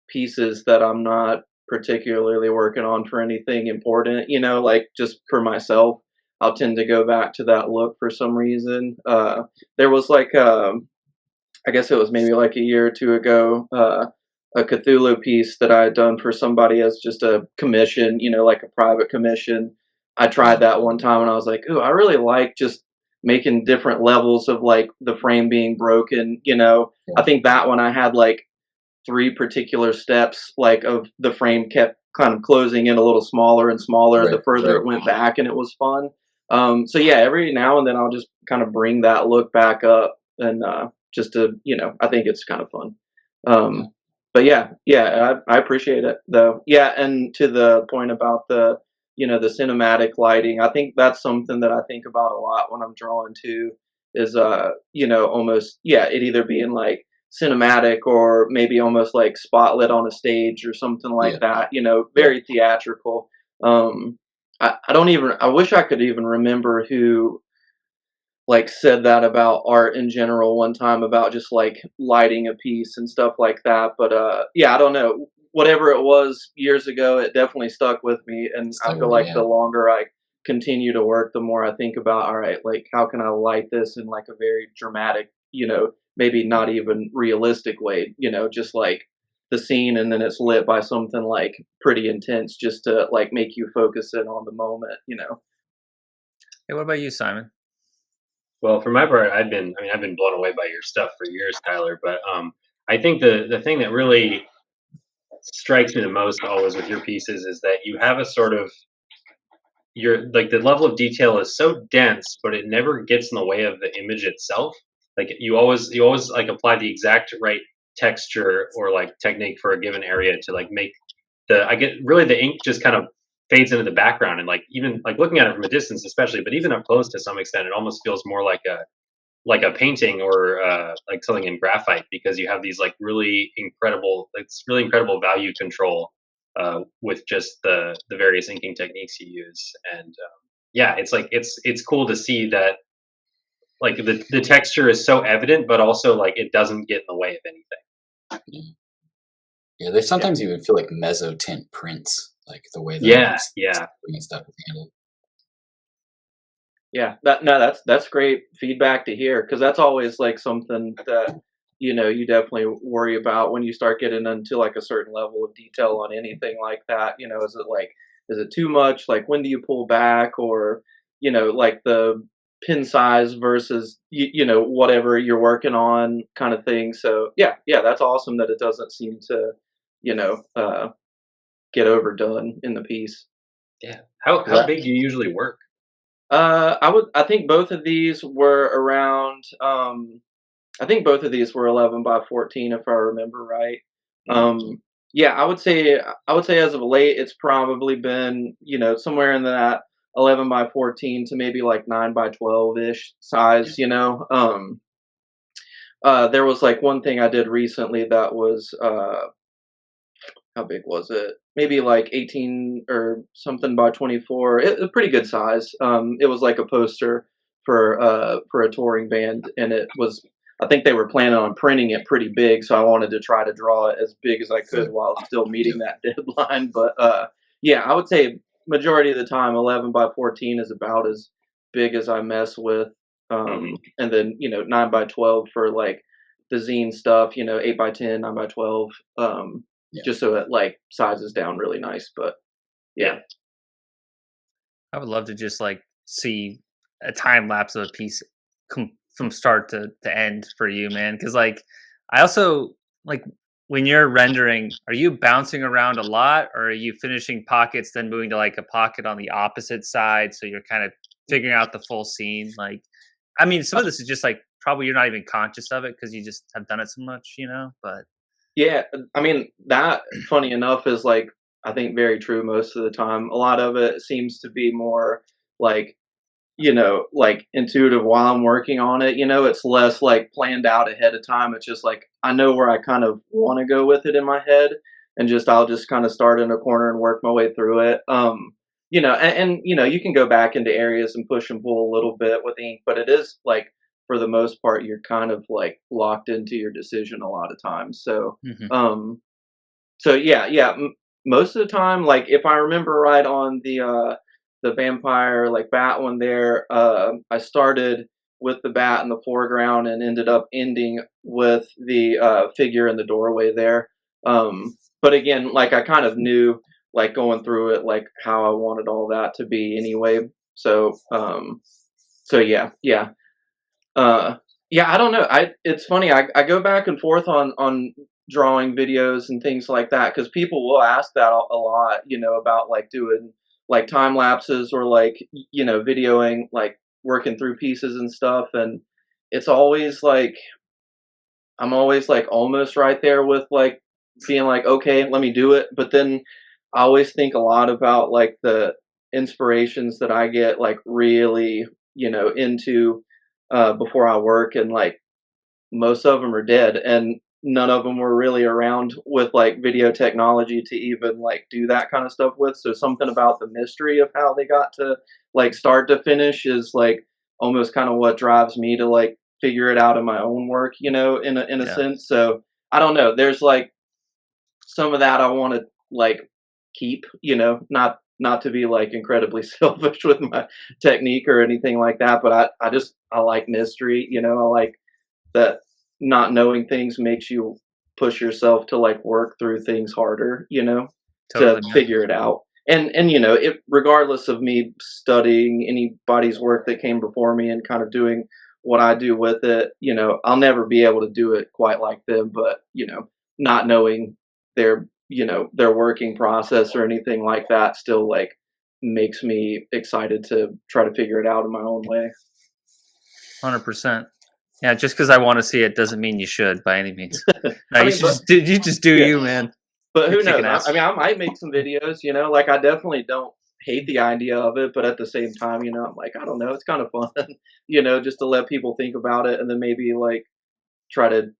pieces that I'm not particularly working on for anything important, like just for myself. I'll tend to go back to that look for some reason. There was like I guess it was maybe like a year or two ago, a Cthulhu piece that I had done for somebody as just a commission, like a private commission. I tried that one time and I was like, ooh, I really like just making different levels of like the frame being broken. I think that one I had like three particular steps, like of the frame kept kind of closing in a little smaller and smaller the further it went back, and it was fun. So yeah, every now and then I'll just kind of bring that look back up and just to I think it's kind of fun. But yeah, I appreciate it though. Yeah, and to the point about the the cinematic lighting, I think that's something that I think about a lot when I'm drawing too. Is almost it either being like cinematic or maybe almost like spotlit on a stage or something like that. Very theatrical. I don't even. I wish I could even remember who like said that about art in general one time about just like lighting a piece and stuff like that. But yeah, I don't know. Whatever it was years ago, it definitely stuck with me, and I feel like the longer I continue to work, the more I think about, all right, like how can I light this in like a very dramatic, maybe not even realistic way, just like the scene and then it's lit by something like pretty intense just to like make you focus in on the moment. Hey, what about you, Simon? Well, for my part, I've been blown away by your stuff for years, Tyler. But I think the thing that really strikes me the most always with your pieces is that you have a sort of your like the level of detail is so dense, but it never gets in the way of the image itself. Like you always like apply the exact right texture or like technique for a given area to like make I get really the ink just kind of fades into the background and like even like looking at it from a distance especially, but even up close to some extent, it almost feels more like a painting or like something in graphite because you have these like really incredible value control with just the various inking techniques you use, and yeah, it's like it's cool to see that like the texture is so evident, but also like it doesn't get in the way of anything. Yeah, they sometimes even feel like mezzotint prints, like the way that Yeah. stuff is handled. Yeah, that's great feedback to hear because that's always like something that you definitely worry about when you start getting into like a certain level of detail on anything like that. Is it too much? Like when do you pull back? Or like the pin size versus whatever you're working on kind of thing. So yeah, that's awesome that it doesn't seem to you know get overdone in the piece. Yeah. How big do you usually work? I think both of these were around. I think both of these were 11 by 14, if I remember right. Um, yeah, I would say as of late, it's probably been somewhere in that 11 by 14 to maybe like 9 by 12 ish size. There was like one thing I did recently that was how big was it? Maybe like 18 or something by 24. A pretty good size. It was like a poster for a touring band, and it was. I think they were planning on printing it pretty big, so I wanted to try to draw it as big as I could while still meeting that deadline. But yeah, I would say majority of the time, 11 by 14 is about as big as I mess with, and then 9 by 12 for like the zine stuff. 8 by 10, 9 by 12. Yeah. Just so it like sizes down really nice. But yeah. I would love to just like see a time lapse of a piece from start to end for you, man. Because like I also like when you're rendering, are you bouncing around a lot, or are you finishing pockets then moving to like a pocket on the opposite side, so you're kind of figuring out the full scene? Like, I mean, some of this is just like probably you're not even conscious of it because you just have done it so much, But Yeah, I mean, that, funny enough, is like, I think very true most of the time. A lot of it seems to be more like, like intuitive while I'm working on it. It's less like planned out ahead of time. It's just like I know where I kind of want to go with it in my head, and I'll just kind of start in a corner and work my way through it. You can go back into areas and push and pull a little bit with ink, but it is like for the most part you're kind of like locked into your decision a lot of times. So um yeah, most of the time, like if I remember right on the vampire like bat one there, I started with the bat in the foreground and ended up ending with the figure in the doorway there. But again, like I kind of knew like going through it like how I wanted all that to be anyway. So yeah. Uh, yeah, I don't know. It's funny. I go back and forth on drawing videos and things like that because people will ask that a lot, about like doing like time lapses or like videoing like working through pieces and stuff, and it's always like I'm always like almost right there with like being like, okay, let me do it, but then I always think a lot about like the inspirations that I get like really into before I work, and like most of them are dead, and none of them were really around with like video technology to even like do that kind of stuff with. So something about the mystery of how they got to like start to finish is like almost kind of what drives me to like figure it out in my own work, in a yeah, sense. So I don't know. There's like some of that I want to like keep, not to be like incredibly selfish with my technique or anything like that, but I like mystery, I like that not knowing things makes you push yourself to like work through things harder, to totally, man. figure it out. And it regardless of me studying anybody's work that came before me and kind of doing what I do with it, I'll never be able to do it quite like them, but not knowing their working process or anything like that still like makes me excited to try to figure it out in my own way. 100%. Yeah, just because I want to see it doesn't mean you should by any means. No, I you mean, should but just do yeah. you, man. But You're who knows? kicking ass. I mean, I might make some videos, like I definitely don't hate the idea of it, but at the same time, I'm like, I don't know, it's kind of fun, just to let people think about it and then maybe like try to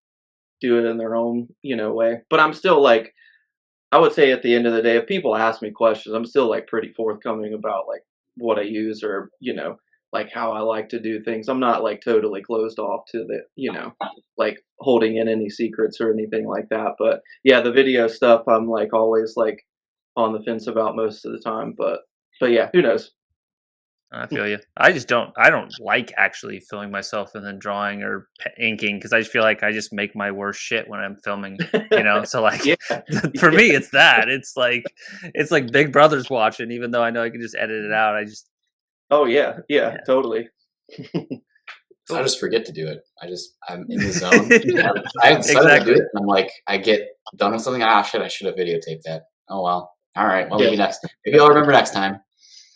do it in their own, way. But I'm still like, I would say at the end of the day, if people ask me questions, I'm still like pretty forthcoming about like what I use or, like how I like to do things. I'm not like totally closed off to the, like holding in any secrets or anything like that. But yeah, the video stuff, I'm like always like on the fence about most of the time. But yeah, who knows? I feel you. I don't like actually filming myself and then drawing or inking because I just feel like I just make my worst shit when I'm filming, So like Yeah. for Yeah. me, it's that. It's like Big Brother's watching, even though I know I can just edit it out. I just Oh yeah. Yeah, yeah. totally. I just forget to do it. I'm in the zone. I haven't set it to do Exactly. it. And I'm like, I get done with something. Ah, shit, I should have videotaped that. Oh, well. All right. Well, maybe maybe I'll remember next time.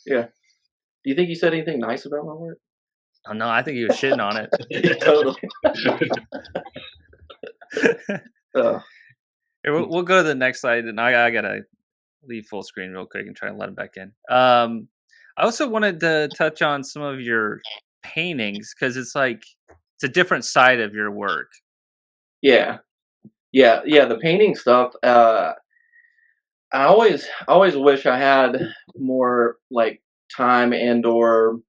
Yeah. Do you think you said anything nice about my work? Oh no, I think he was shitting on it. Totally. Here, we'll go to the next slide, and I gotta leave full screen real quick and try and let him back in. I also wanted to touch on some of your paintings because it's like it's a different side of your work. Yeah. The painting stuff. I always wish I had more like time and/or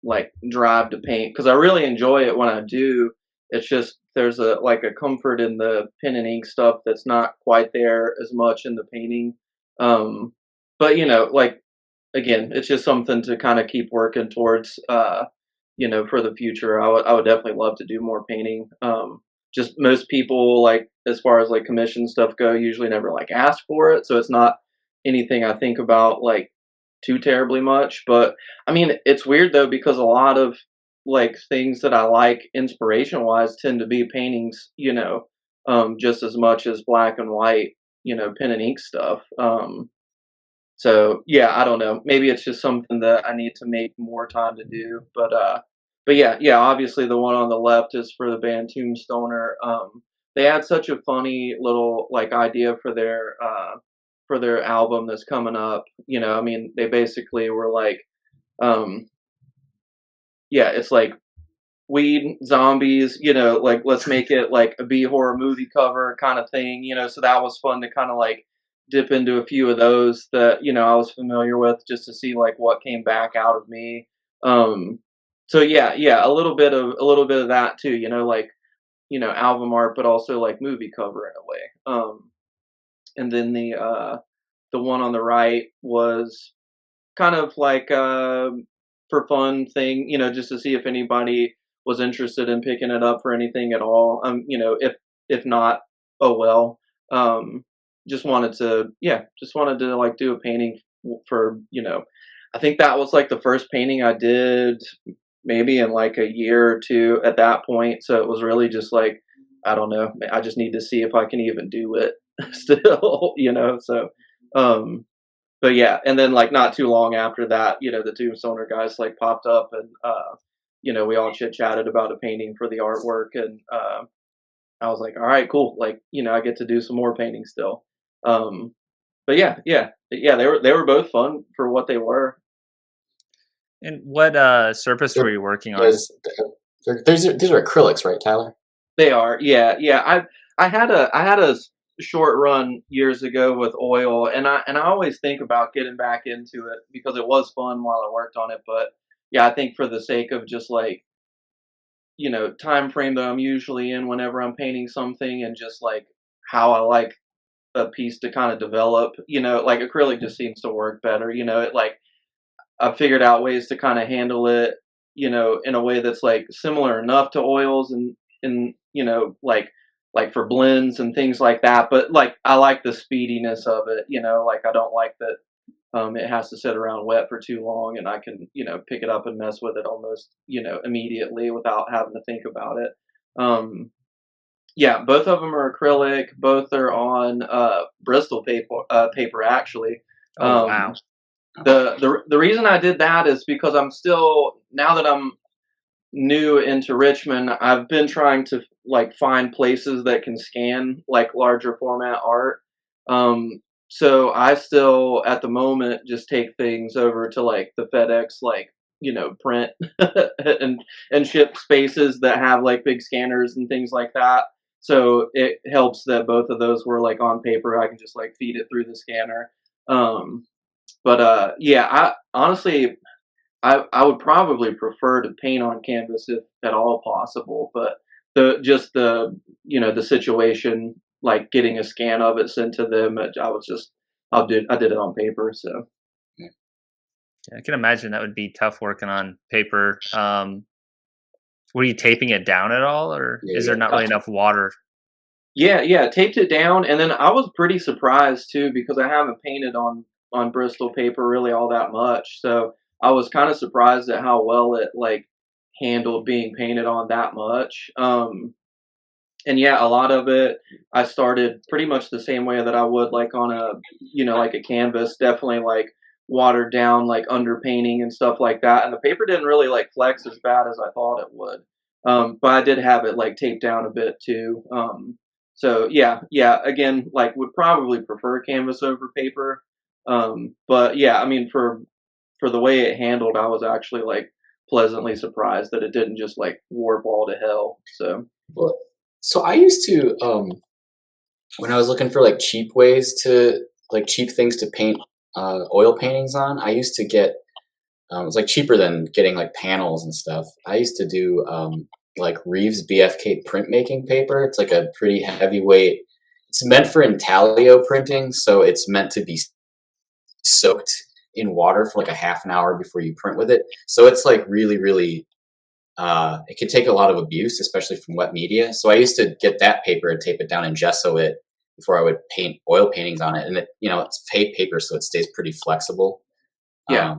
like drive to paint because I really enjoy it when I do. It's just there's a comfort in the pen and ink stuff that's not quite there as much in the painting. But like again, it's just something to kind of keep working towards. For the future, I would definitely love to do more painting. Just most people like as far as like commission stuff go, usually never like ask for it, so it's not anything I think about like too terribly much. But I mean, it's weird though because a lot of like things that I like inspiration wise tend to be paintings, just as much as black and white, pen and ink stuff. So yeah, I don't know. Maybe it's just something that I need to make more time to do. But yeah. Obviously, the one on the left is for the band Tombstoner. They had such a funny little like idea for their album that's coming up. I mean, they basically were like, um, yeah, it's like weed zombies. Like let's make it like a B horror movie cover kind of thing. So that was fun to kind of like dip into a few of those that I was familiar with just to see like what came back out of me. So yeah, a little bit of that too. Like album art, but also like movie cover in a way. And then the one on the right was kind of like for fun thing, just to see if anybody was interested in picking it up for anything at all. If not, oh well. Just wanted to like do a painting for I think that was like the first painting I did maybe in like a year or two at that point. So it was really just like I don't know. I just need to see if I can even do it still, So but yeah, and then like not too long after that, the Tombstoner guys like popped up and we all chit chatted about a painting for the artwork and I was like, all right, cool. Like, I get to do some more painting still. But yeah, they were both fun for what they were. And what surface were you working on? These are acrylics, right, Tyler? They are, yeah. I had a short run years ago with oil, and I always think about getting back into it because it was fun while I worked on it. But yeah, I think for the sake of just like time frame that I'm usually in whenever I'm painting something, and just like how I like a piece to kind of develop, like acrylic just seems to work better. It like I've figured out ways to kind of handle it, in a way that's like similar enough to oils and like for blends and things like that. But like I like the speediness of it, like I don't like that it has to sit around wet for too long and I can, pick it up and mess with it almost, immediately without having to think about it. Yeah, both of them are acrylic. Both are on Bristol paper actually. Oh wow. The reason I did that is because I'm still now that I'm new into Richmond, I've been trying to like find places that can scan like larger format art. So I still at the moment just take things over to like the FedEx like print and ship spaces that have like big scanners and things like that. So it helps that both of those were like on paper. I can just like feed it through the scanner. But yeah, I honestly I would probably prefer to paint on canvas if at all possible, but the situation like getting a scan of it sent to them, I did it on paper. So yeah, I can imagine that would be tough working on paper. Were you taping it down at all, or is there not really enough water? Yeah, taped it down, and then I was pretty surprised too because I haven't painted on Bristol paper really all that much, so I was kind of surprised at how well it like handled being painted on that much. And yeah, a lot of it I started pretty much the same way that I would like on a like a canvas, definitely like watered down like underpainting and stuff like that. And the paper didn't really like flex as bad as I thought it would. But I did have it like taped down a bit too. So yeah, again, like would probably prefer canvas over paper. But yeah, I mean for the way it handled, I was actually like pleasantly surprised that it didn't just like warp all to hell. So Well, so I used to when I was looking for like cheap ways to like cheap things to paint oil paintings on, I used to get it was like cheaper than getting like panels and stuff. I used to do like Reeves BFK printmaking paper. It's like a pretty heavyweight. It's meant for intaglio printing, so it's meant to be soaked in water for like a half an hour before you print with it. So it's like really, really it could take a lot of abuse, especially from wet media. So I used to get that paper and tape it down and gesso it before I would paint oil paintings on it. And it, it's fake paper, so it stays pretty flexible. yeah.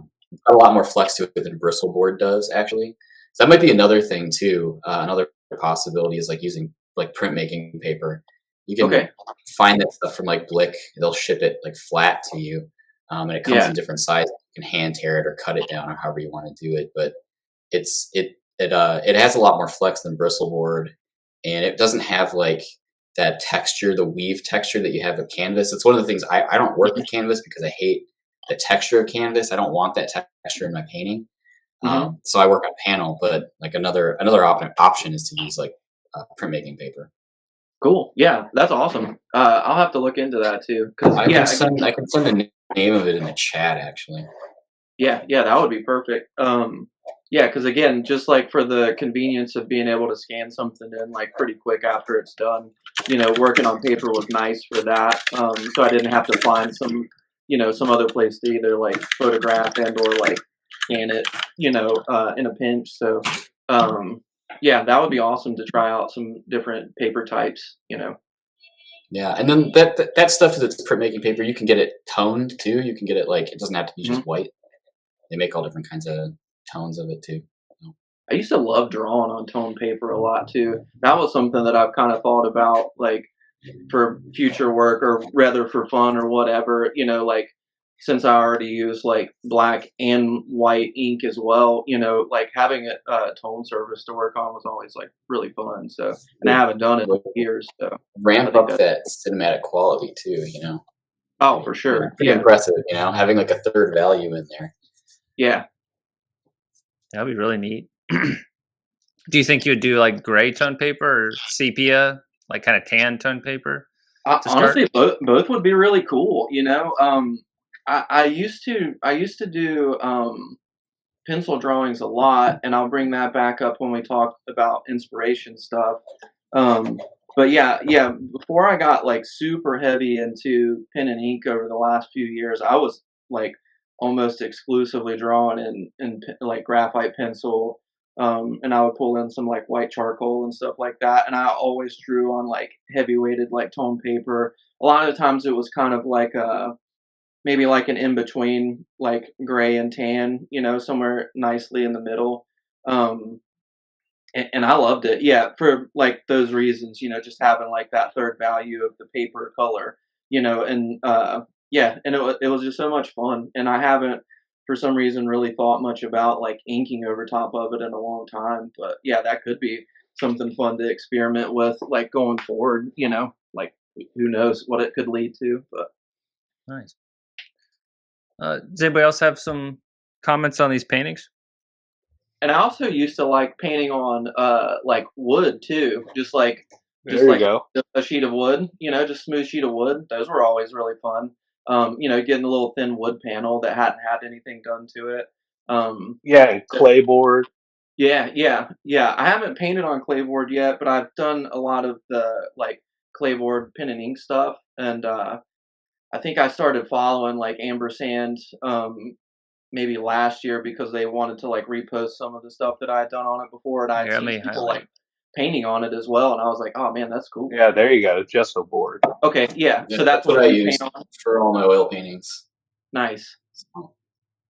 A lot more flex to it than bristle board does, actually. So that might be another thing too. Another possibility is like using like printmaking paper. You can find that stuff from like Blick. They'll ship it like flat to you, and it comes in different sizes. You can hand tear it or cut it down or however you want to do it. But it has a lot more flex than bristle board, and it doesn't have like that texture, the weave texture that you have with canvas. It's one of the things I don't work with canvas because I hate the texture of canvas. I don't want that texture in my painting. So I work on panel, but like another option is to use like printmaking paper. Cool. Yeah, that's awesome. I'll have to look into that too. Cause I can send the name of it in the chat actually. Yeah, that would be perfect. Yeah, because again, just like for the convenience of being able to scan something in like pretty quick after it's done, working on paper was nice for that. So I didn't have to find some other place to either like photograph and or like scan it, in a pinch. So, yeah, that would be awesome to try out some different paper types, Yeah, and then that stuff that's printmaking paper, you can get it toned too. You can get it like it doesn't have to be just white. They make all different kinds of tones of it too. I used to love drawing on toned paper a lot too. That was something that I've kind of thought about, like for future work or rather for fun or whatever. Like since I already use like black and white ink as well, like having a tone service to work on was always like really fun. So, and I haven't done it in years. So ramp up that cinematic quality too. Oh, for sure. Pretty impressive. Having like a third value in there. Yeah. That'd be really neat. Do you think you would do like gray tone paper or sepia, like kind of tan tone paper? Honestly, both would be really cool. I used to do pencil drawings a lot, and I'll bring that back up when we talk about inspiration stuff. But yeah, before I got like super heavy into pen and ink over the last few years, I was like almost exclusively drawing in like graphite pencil. And I would pull in some like white charcoal and stuff like that. And I always drew on like heavy weighted like tone paper. A lot of times it was kind of like maybe like an in between like gray and tan, somewhere nicely in the middle. And I loved it. Yeah, for like those reasons, just having like that third value of the paper color, and yeah, and it was just so much fun. And I haven't for some reason really thought much about like inking over top of it in a long time. But yeah, that could be something fun to experiment with like going forward, like who knows what it could lead to. But nice. Does anybody else have some comments on these paintings? And I also used to like painting on like wood too, just like a sheet of wood, just smooth sheet of wood. Those were always really fun. Getting a little thin wood panel that hadn't had anything done to it. And clayboard. Yeah. I haven't painted on clayboard yet, but I've done a lot of the like clayboard pen and ink stuff, and I think I started following like Ampersand maybe last year because they wanted to like repost some of the stuff that I had done on it before, and I had seen people like painting on it as well, and I was like, oh man, that's cool. Yeah, there you go, gesso board. Okay, yeah. So that's what I use for all my oil paintings. Nice.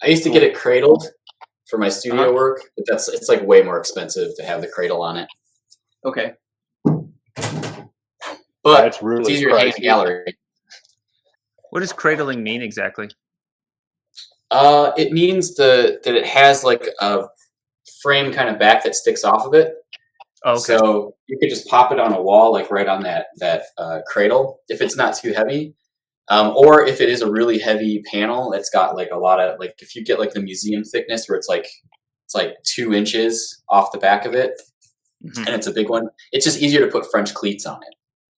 I used to get it cradled, for my studio work, but it's like way more expensive to have the cradle on it. Okay. But That's really it's easier to hang in a gallery. What does cradling mean exactly? It means that it has like a frame kind of back that sticks off of it. Oh, okay. So you could just pop it on a wall, like right on that cradle, if it's not too heavy. Or if it is a really heavy panel that's got like a lot of, like if you get like the museum thickness where it's like 2 inches off the back of it, and it's a big one, it's just easier to put French cleats on it.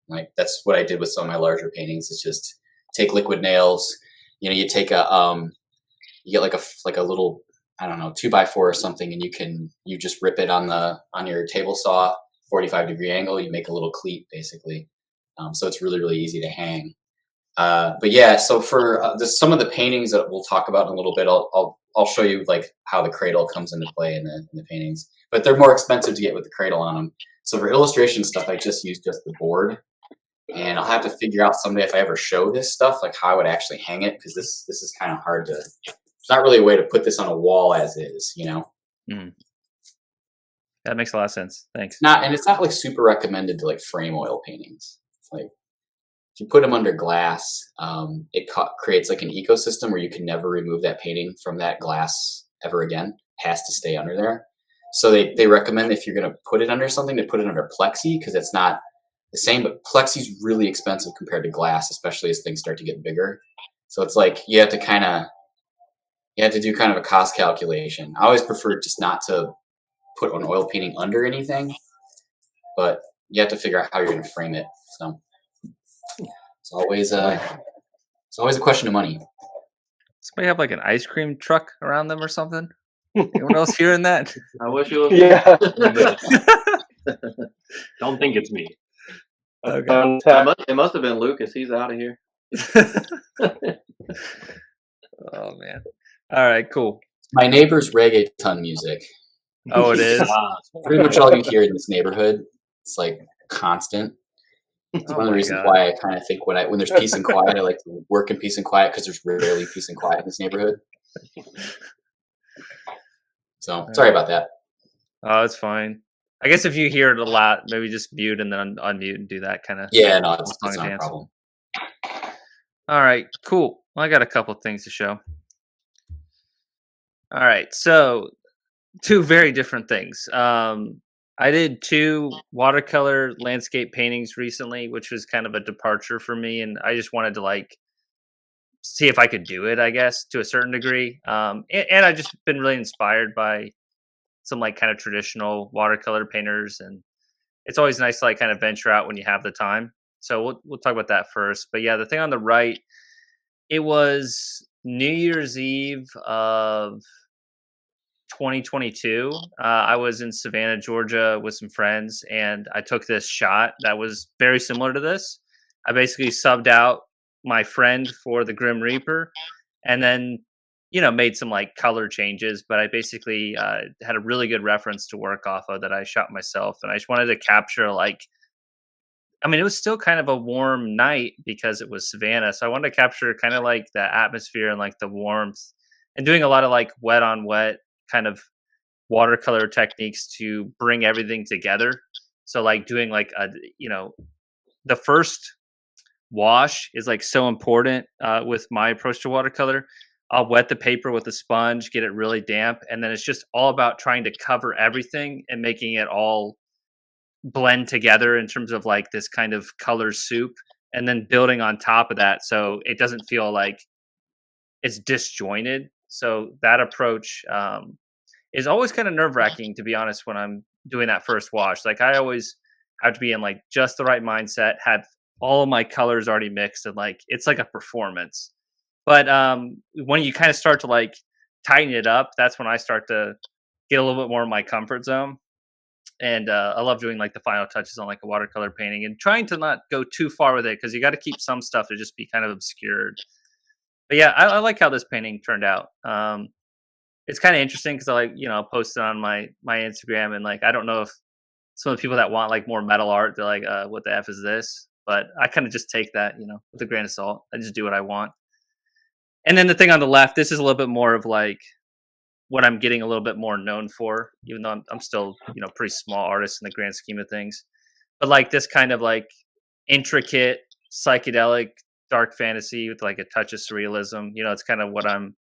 Like that's what I did with some of my larger paintings. Is just take liquid nails. You know, you take you get like a little, I don't know, 2x4 or something, and you just rip it on your table saw, 45-degree angle. You make a little cleat basically, so it's really really easy to hang. But yeah, so for some of the paintings that we'll talk about in a little bit, I'll show you like how the cradle comes into play in the paintings. But they're more expensive to get with the cradle on them. So for illustration stuff, I just use just the board, and I'll have to figure out someday if I ever show this stuff, like how I would actually hang it, because this is kind of hard to. There's not really a way to put this on a wall as is, you know. That makes a lot of sense. Thanks. It's not like super recommended to like frame oil paintings. It's like if you put them under glass, it creates like an ecosystem where you can never remove that painting from that glass ever again. It has to stay under there. So they recommend if you're going to put it under something, to put it under plexi, because it's not the same. But plexi is really expensive compared to glass, especially as things start to get bigger. So it's like you have to do kind of a cost calculation. I always prefer just not to put an oil painting under anything, but you have to figure out how you're going to frame it. So it's always a question of money. Somebody have like an ice cream truck around them or something? Anyone else hearing that? I wish it was. Yeah. Don't think it's me. Okay. It must have been Lucas. He's out of here. Oh man. All right, cool. My neighbor's reggaeton music. Oh, it is? Pretty much all you hear in this neighborhood. It's like constant. It's one of the reasons why I kind of think when there's peace and quiet, I like to work in peace and quiet, because there's rarely peace and quiet in this neighborhood. So sorry about that. Oh, it's fine. I guess if you hear it a lot, maybe just mute and then unmute and do that kind of. Yeah, no, it's not a problem. All right, cool. Well, I got a couple things to show. All right, so 2 very different things. I did 2 watercolor landscape paintings recently, which was kind of a departure for me, and I just wanted to like see if I could do it, I guess, to a certain degree. And I've just been really inspired by some like kind of traditional watercolor painters, and it's always nice to like kind of venture out when you have the time. So we'll talk about that first. But yeah, the thing on the right, it was New Year's Eve of 2022. I was in Savannah, Georgia with some friends, and I took this shot that was very similar to this. I basically subbed out my friend for the Grim Reaper, and then, made some like color changes, but I basically had a really good reference to work off of that I shot myself. And I just wanted to capture it was still kind of a warm night because it was Savannah. So I wanted to capture kind of like the atmosphere and like the warmth, and doing a lot of like wet on wet kind of watercolor techniques to bring everything together. So like doing like the first wash is like so important with my approach to watercolor. I'll wet the paper with a sponge, get it really damp, and then it's just all about trying to cover everything and making it all blend together in terms of like this kind of color soup, and then building on top of that so it doesn't feel like it's disjointed. So that approach is always kind of nerve-wracking, to be honest, when I'm doing that first wash. Like I always have to be in like just the right mindset, have all of my colors already mixed, and like it's like a performance. But when you kind of start to like tighten it up, that's when I start to get a little bit more in my comfort zone. And I love doing like the final touches on like a watercolor painting, and trying to not go too far with it, because you got to keep some stuff to just be kind of obscured. But yeah, I like how this painting turned out. It's kind of interesting because I posted on my Instagram, and like I don't know if some of the people that want like more metal art, they're like, what the F is this? But I kind of just take that, with a grain of salt. I just do what I want. And then the thing on the left, this is a little bit more of like what I'm getting a little bit more known for, even though I'm still, pretty small artist in the grand scheme of things. But like this kind of like intricate psychedelic dark fantasy with like a touch of surrealism, it's kind of what I'm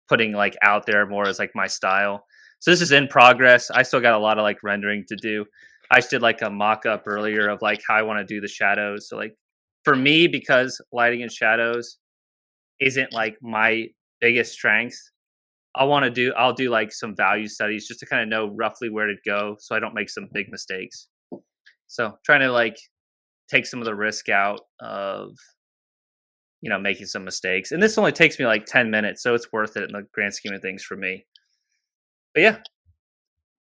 putting like out there more as like my style. So this is in progress. I still got a lot of like rendering to do. I just did like a mock-up earlier of like how I want to do the shadows. So like for me, because lighting and shadows isn't like my biggest strength, I'll do like some value studies just to kind of know roughly where to go so I don't make some big mistakes. So trying to like take some of the risk out of making some mistakes. And this only takes me like 10 minutes, so it's worth it in the grand scheme of things for me. But yeah,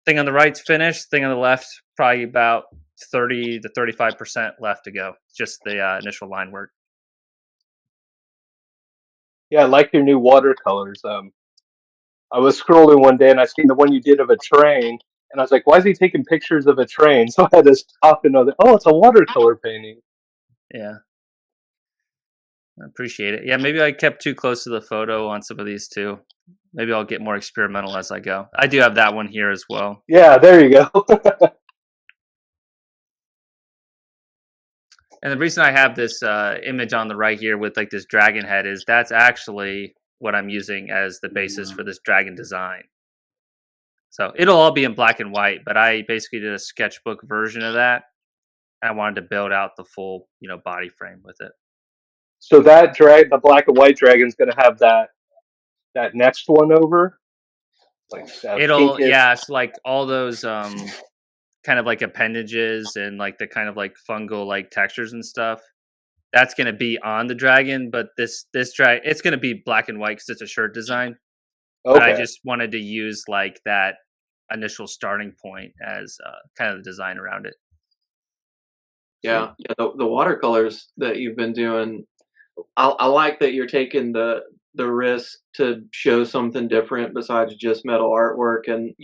thing on the right's finished. Thing on the left, probably about 30 to 35% left to go. Just the initial line work. Yeah, I like your new watercolors. I was scrolling one day and I seen the one you did of a train, and I was like, "Why is he taking pictures of a train?" So I had to stop and know that, oh, it's a watercolor painting. Yeah, I appreciate it. Yeah, maybe I kept too close to the photo on some of these too. Maybe I'll get more experimental as I go. I do have that one here as well. Yeah, there you go. And the reason I have this image on the right here with like this dragon head is that's actually what I'm using as the basis for this dragon design. So it'll all be in black and white, but I basically did a sketchbook version of that. I wanted to build out the full, body frame with it. So the black and white dragon's gonna have that next one over, like that pinkish. Yeah, it's like all those kind of like appendages and like the kind of like fungal like textures and stuff. That's gonna be on the dragon, but this drag it's gonna be black and white because it's a shirt design. But I Okay. just wanted to use like that initial starting point as kind of the design around it. Yeah, yeah. The watercolors that you've been doing, I like that you're taking the risk to show something different besides just metal artwork, and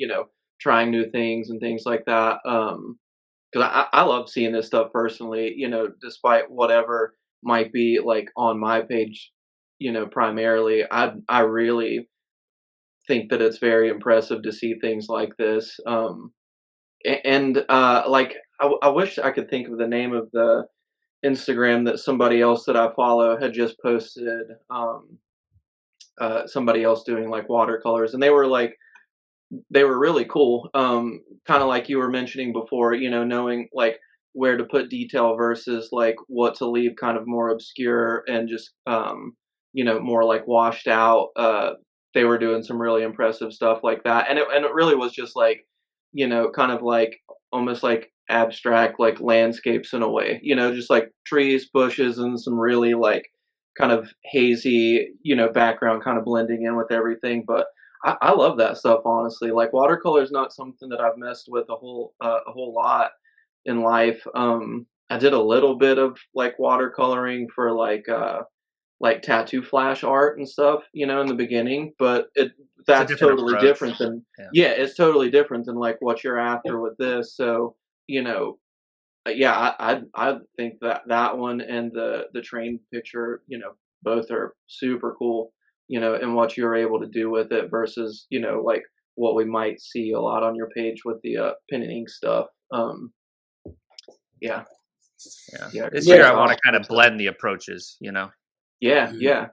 trying new things and things like that. Because I love seeing this stuff personally. Despite whatever might be like on my page, primarily, I really think that it's very impressive to see things like this. And like I wish I could think of the name of the Instagram that somebody else that I follow had just posted. Somebody else doing like watercolors, and they were really cool. Kind of like you were mentioning before, knowing like where to put detail versus like what to leave kind of more obscure and just more like washed out. They were doing some really impressive stuff like that, and it really was just like kind of like almost like abstract like landscapes in a way, just like trees, bushes, and some really like kind of hazy, background kind of blending in with everything. But I love that stuff, honestly. Like watercolor is not something that I've messed with a whole lot in life. I did a little bit of like watercoloring for like tattoo flash art and stuff, in the beginning, but It's a that's different totally approach. different than Yeah. yeah, it's totally different than like what you're after with this. So, you know, yeah, I think that that one and the train picture, both are super cool, and what you're able to do with it versus, like what we might see a lot on your page with the pen and ink stuff. Yeah, Yeah. yeah, This Yeah. year I great want to job. kind of blend the approaches, Yeah, Mhm. yeah.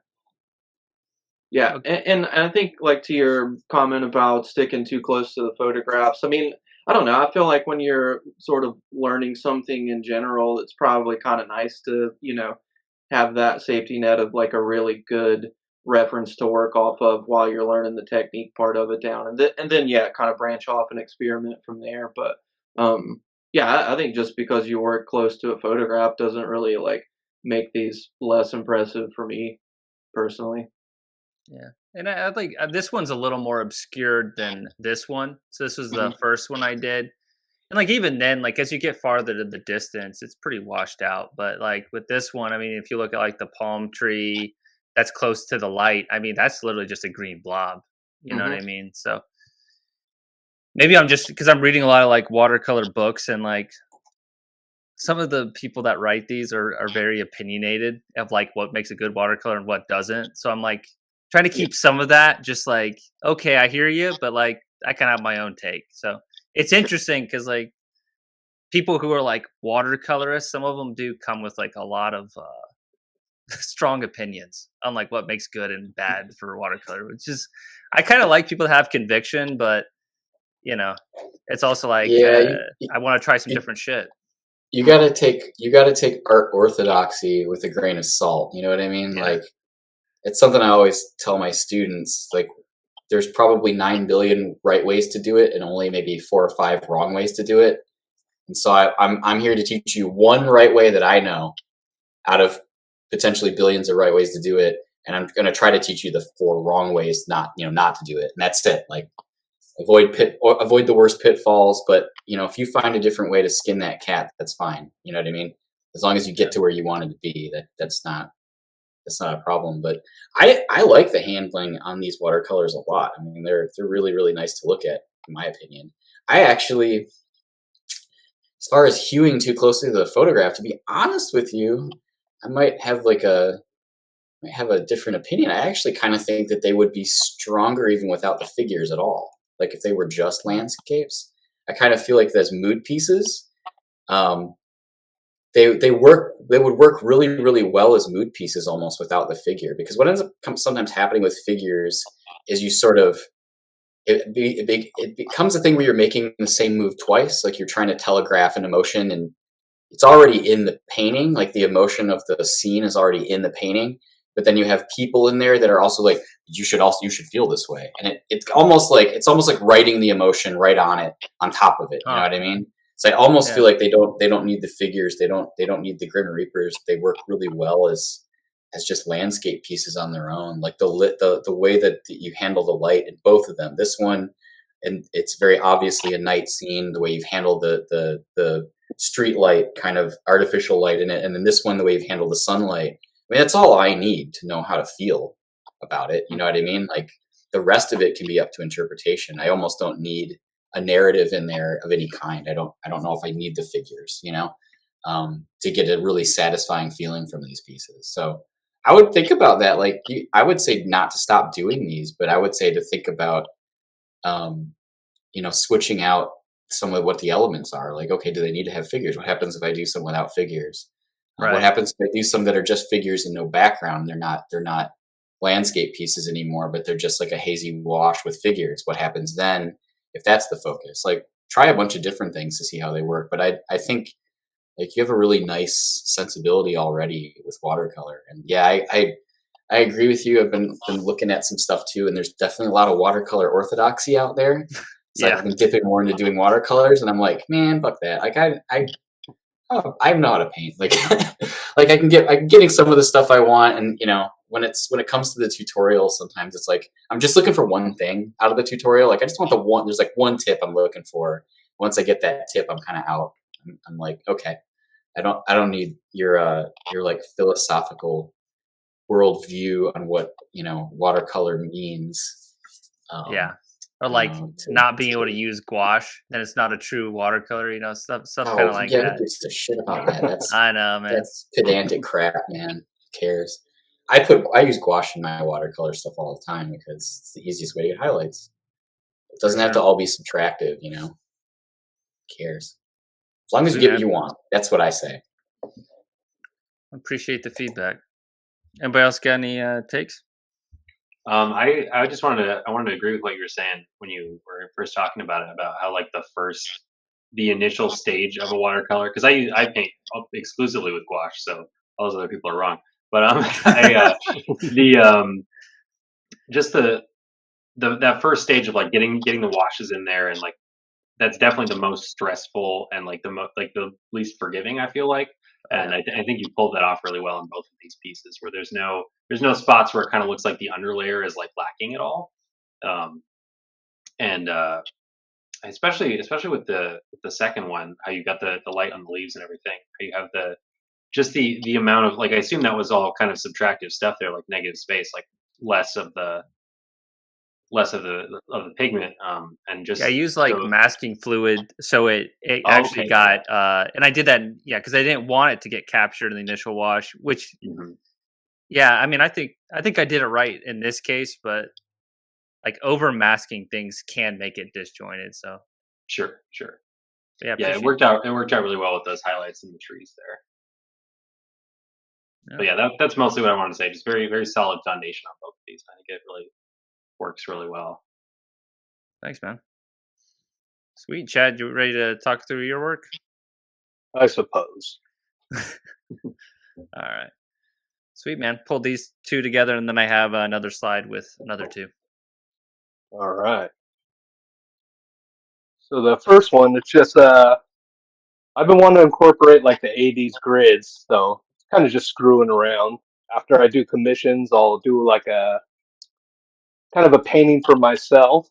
Yeah, Okay. and I think like to your comment about sticking too close to the photographs. I mean, I don't know. I feel like when you're sort of learning something in general, it's probably kind of nice to, have that safety net of like a really good reference to work off of while you're learning the technique part of it down, and then yeah, kind of branch off and experiment from there. But yeah, I think just because you work close to a photograph doesn't really like make these less impressive for me personally. Yeah. And I think this one's a little more obscured than this one. So this was the Mhm. first one I did. And like even then, like as you get farther to the distance, it's pretty washed out. But like with this one, I mean, if you look at like the palm tree that's close to the light, I mean, that's literally just a green blob. You know what I Hmm. mean? So maybe I'm just because I'm reading a lot of like watercolor books, and like some of the people that write these are very opinionated of like what makes a good watercolor and what doesn't. So I'm like trying to keep some of that. Just like, okay, I hear you, but like I kind of have my own take. So it's interesting because like people who are like watercolorists, some of them do come with like a lot of strong opinions on like what makes good and bad for watercolor, which is I kind of like people to have conviction, but you know, it's also like Yeah, I want to try some you, different shit. you gotta take art orthodoxy with a grain of salt. You know what I mean? Yeah, Like it's something I always tell my students. Like there's probably 9 billion right ways to do it, and only maybe 4 or 5 wrong ways to do it. And so I'm here to teach you one right way that I know out of potentially billions of right ways to do it, and I'm going to try to teach you the 4 wrong ways not to do it, and that's it. Like avoid the worst pitfalls, but if you find a different way to skin that cat, that's fine. You know what I mean? As long as you get to where you wanted to be, that's not a problem. But I like the handling on these watercolors a lot. I mean, they're really really nice to look at, in my opinion. I actually, as far as hewing too closely to the photograph, to be honest with you, I might have a different opinion. I actually kind of think that they would be stronger even without the figures at all. Like if they were just landscapes, I kind of feel like those mood pieces, um, they would work really really well as mood pieces almost without the figure. Because what ends up sometimes happening with figures is you sort of it becomes a thing where you're making the same move twice, like you're trying to telegraph an emotion, and it's already in the painting. Like the emotion of the scene is already in the painting, but then you have people in there that are also like, you should feel this way, and it's almost like writing the emotion right on it, on top of it. You know what I mean? So I almost yeah, feel like they don't need the figures. They don't need the Grim Reapers. They work really well as just landscape pieces on their own. Like the way that you handle the light in both of them. This one, and it's very obviously a night scene. The way you've handled the street light, kind of artificial light in it, and then this one, the way you've handled the sunlight. I mean, that's all I need to know how to feel about it. You know what I mean? Like the rest of it can be up to interpretation. I almost don't need a narrative in there of any kind. I don't know if I need the figures, to get a really satisfying feeling from these pieces. So I would think about that. Like I would say not to stop doing these, but I would say to think about, um, switching out some of what the elements are. Like, okay, do they need to have figures? What happens if I do some without figures? What right. happens if I do some that are just figures and no background? They're not landscape pieces anymore, but they're just like a hazy wash with figures. What happens then if that's the focus? Like, try a bunch of different things to see how they work. But I think like you have a really nice sensibility already with watercolor, and yeah, I agree with you. I've been looking at some stuff too, and there's definitely a lot of watercolor orthodoxy out there. So Yeah, I've been dipping more into doing watercolors, and I'm like, man, fuck that. Like I know how to paint. Like like I'm getting some of the stuff I want, and when it comes to the tutorial, sometimes it's like I'm just looking for one thing out of the tutorial. Like I just want the one. There's like one tip I'm looking for. Once I get that tip, I'm kind of out. I'm like, okay, I don't need your like philosophical worldview on what watercolor means. yeah. Or You like know, not being able to use gouache, then it's not a true watercolor. Stuff kind oh of like yeah, who that. gives a shit about that? I know, man. That's pedantic crap, man. Who cares? I use gouache in my watercolor stuff all the time because it's the easiest way to get highlights. It For doesn't have to sure. all be subtractive. Who cares? As long as you Sweet, get what man. you want. That's what I say. Appreciate the feedback. Anybody else got any takes? I just wanted to agree with what you were saying when you were first talking about it, about how like the initial stage of a watercolor, because I paint exclusively with gouache, so all those other people are wrong. But the just that first stage of like getting the washes in there, and like that's definitely the most stressful and like the least forgiving, I feel like. And I think you pulled that off really well in both of these pieces, where there's no spots where it kind of looks like the underlayer is like lacking at all. Um, and especially with the second one, how you got the light on the leaves and everything, how you have the amount of, like, I assume that was all kind of subtractive stuff there, like negative space, like less of the pigment, and Yeah, I just use like so. masking fluid, so it Oh, actually okay. got and I did that, yeah, because I didn't want it to get captured in the initial wash, which Mhm. Yeah, I mean, I think I did it right in this case, but like over masking things can make it disjointed. So Sure. yeah, Yeah, appreciate it worked out really well with those highlights in the trees there. it. But yeah, that's mostly what I wanted to say. Just very solid foundation on both of these. I think it really works really well. Thanks, man. Sweet, Chad. You ready to talk through your work? I suppose. All right. Sweet, man. Pull these two together, and then I have another slide with another two. All right. So the first one, it's just I've been wanting to incorporate like the '80s grids, so it's kind of just screwing around. After I do commissions, I'll do like a kind of a painting for myself.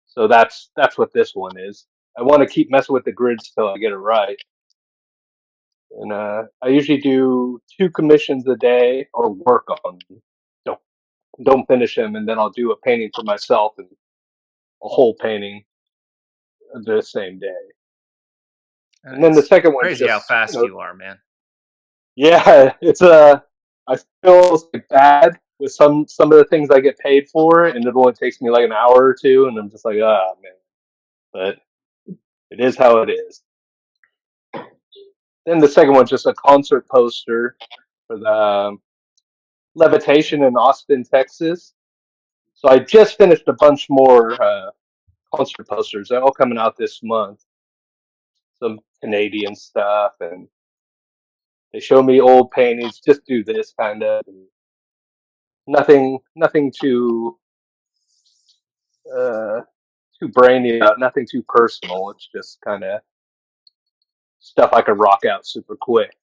So that's what this one is. I want to keep messing with the grids till I get it right. And I usually do 2 commissions a day or work on them. Don't finish them, and then I'll do a painting for myself and a whole painting the same day. And then the It's second one's crazy how just, fast you are, man. yeah, it's I feel like bad with some of the things I get paid for, and it only takes me like an hour or two, and I'm just like, ah, man. But it is how it is. Then the second one's just a concert poster for the Levitation in Austin, Texas. So I just finished a bunch more concert posters. They're all coming out this month. Some Canadian stuff, and they show me old paintings. Just do this kind of. Nothing too too brainy about. Nothing too personal. It's just kind of stuff I could rock out super quick.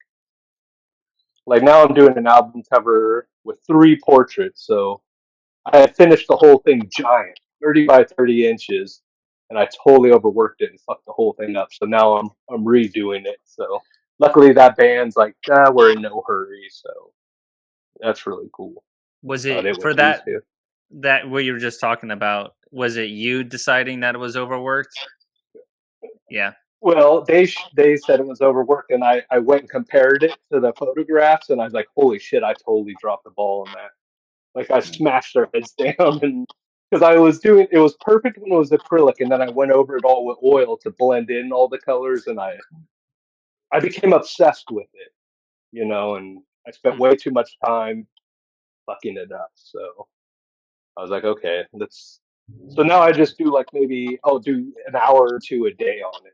Like now, I'm doing an album cover with 3 portraits, so I had finished the whole thing giant, 30 by 30 inches, and I totally overworked it and fucked the whole thing up. So now I'm redoing it. So luckily that band's like, we're in no hurry. So that's really cool. Was How it they for would use it. that what you were just talking about? Was it you deciding that it was overworked? Yeah. Well, they said it was overworked, and I went and compared it to the photographs, and I was like, holy shit, I totally dropped the ball on that. Like I smashed their heads down, and because I was doing it was perfect when it was acrylic, and then I went over it all with oil to blend in all the colors, and I became obsessed with it, and I spent way too much time fucking it up. So I was like, okay, let's. So now I just do like maybe I'll do an hour or 2 a day on it.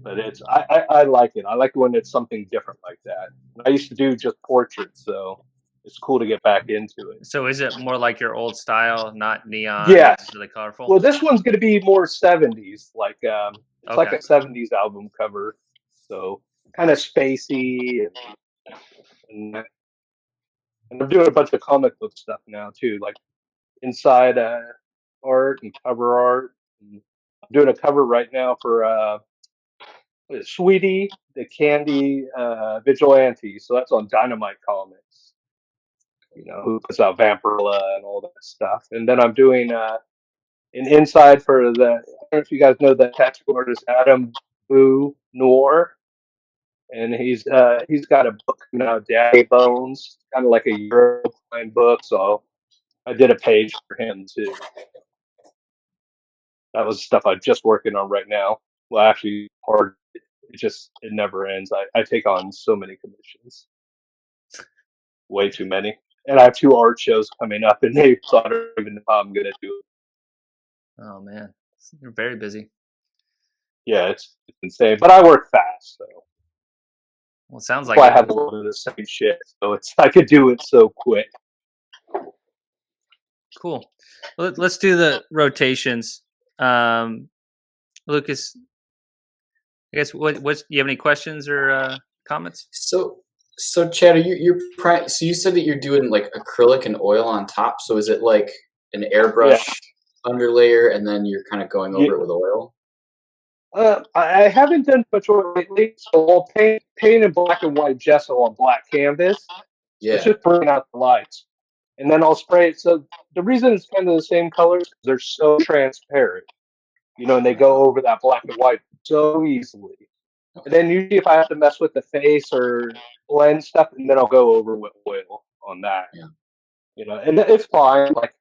But I like it. I like when it's something different like that. I used to do just portraits, so it's cool to get back into it. So is it more like your old style, not neon, Yes. really colorful? Well, this one's going to be more 70s, like it's like Okay. a 70s album cover, so kind of spacey, and I'm doing a bunch of comic book stuff now too, like inside art and cover art. And I'm doing a cover right now for Sweetie the Candy Vigilante, so that's on Dynamite Comics. Who puts out Vampirella and all that stuff. And then I'm doing an inside for the. I don't know if you guys know the tattoo artist Adam Boo Noir, and he's got a book coming out, Daddy Bones, kind of like a European book. So I did a page for him too. That was stuff I'm just working on right now. Well, actually, hard. It never ends. I take on so many commissions, way too many, and I have 2 art shows coming up, and so I don't even know how I'm gonna do it. Oh man, you're very busy. Yeah, it's insane. But I work fast, so Well, it sounds that's like why I it. have a little bit of the same shit. So I could do it so quick. Cool. Let's do the rotations. Lucas, I guess what's do you have any questions or comments? So Chad, so you said that you're doing like acrylic and oil on top. So is it like an airbrush underlayer, and then you're kind of going over it with oil? I haven't done much oil lately, so I'll paint in black and white gesso on black canvas. Yeah. It's just bringing out the lights, and then I'll spray it. So the reason it's kind of the same colors is they're so transparent, and they go over that black and white so easily. And then usually if I have to mess with the face or blend stuff, and then I'll go over with oil on that. Yeah. And it's fine. Like,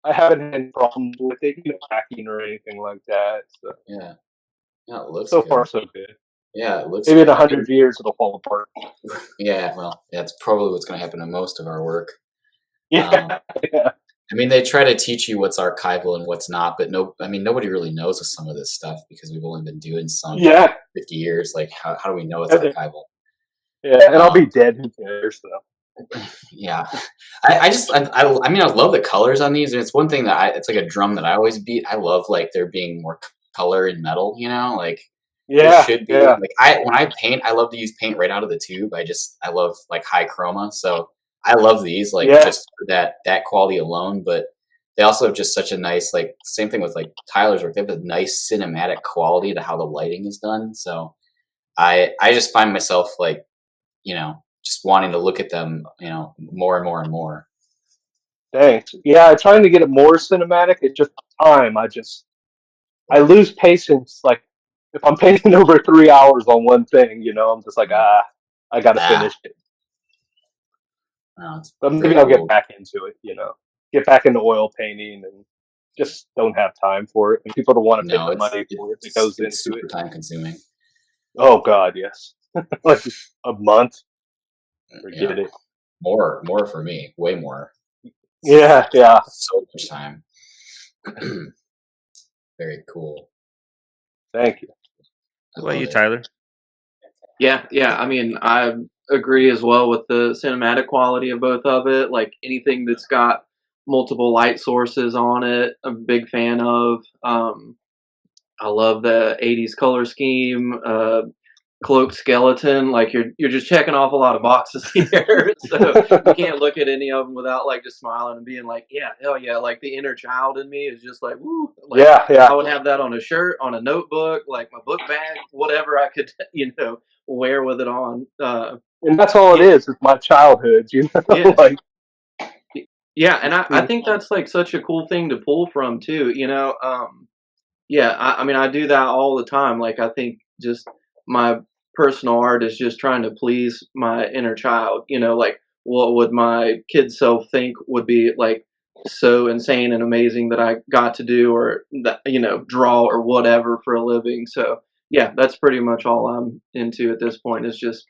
I haven't had any problems with it, hacking or anything like that. So, Yeah. Yeah, it looks so good. far so good. Yeah, it looks Maybe in good. 100 years it'll fall apart. Yeah, well, that's probably what's going to happen to most of our work. Yeah, yeah, I mean, they try to teach you what's archival and what's not, but nobody really knows with some of this stuff because we've only been doing some for yeah. 50 years. Like, how do we know it's And, archival? and I'll be Um, dead who cares, though. yeah, I mean, I love the colors on these. And it's one thing that it's like a drum that I always beat. I love like there being more color in metal. Like there Yeah, should be. yeah, Like when I paint, I love to use paint right out of the tube. I love like high chroma, so I love these like yeah. just for that quality alone. But they also have just such a nice like same thing with like Tyler's work. They have a nice cinematic quality to how the lighting is done. So I just find myself like just wanting to look at them more and more and more. Thanks. Yeah, I'm trying to get it more cinematic. It's just time. I lose patience. Like, if I'm painting over 3 hours on one thing, I'm just like, I got to Ah, finish it. no, it's But maybe very I'll get cool. back into it, get back into oil painting and just don't have time for it. And people don't want to pay No, the it's money for it that it's goes it's into it. super time consuming. Oh, God, yes. Like a month. Yeah, Forget it. more for me, way more. Yeah, yeah. So much time. Very cool. Thank you. I What about love you, it. Tyler? Yeah. I mean, I agree as well with the cinematic quality of both of it. Like anything that's got multiple light sources on it, I'm a big fan of. I love the '80s color scheme. Cloak skeleton, like you're just checking off a lot of boxes here. So you can't look at any of them without like just smiling and being like, yeah, hell yeah. Like the inner child in me is just like, woo. Like Yeah, yeah. I would have that on a shirt, on a notebook, like my book bag, whatever I could, wear with it on. And that's all it Yeah, is. It's my childhood. yeah. Like, Yeah, and I think that's like such a cool thing to pull from too. Yeah, I mean I do that all the time. Like I think just my personal art is just trying to please my inner child. Like what would my kid self think would be like so insane and amazing that I got to do or that draw or whatever for a living. So yeah, that's pretty much all I'm into at this point. Is just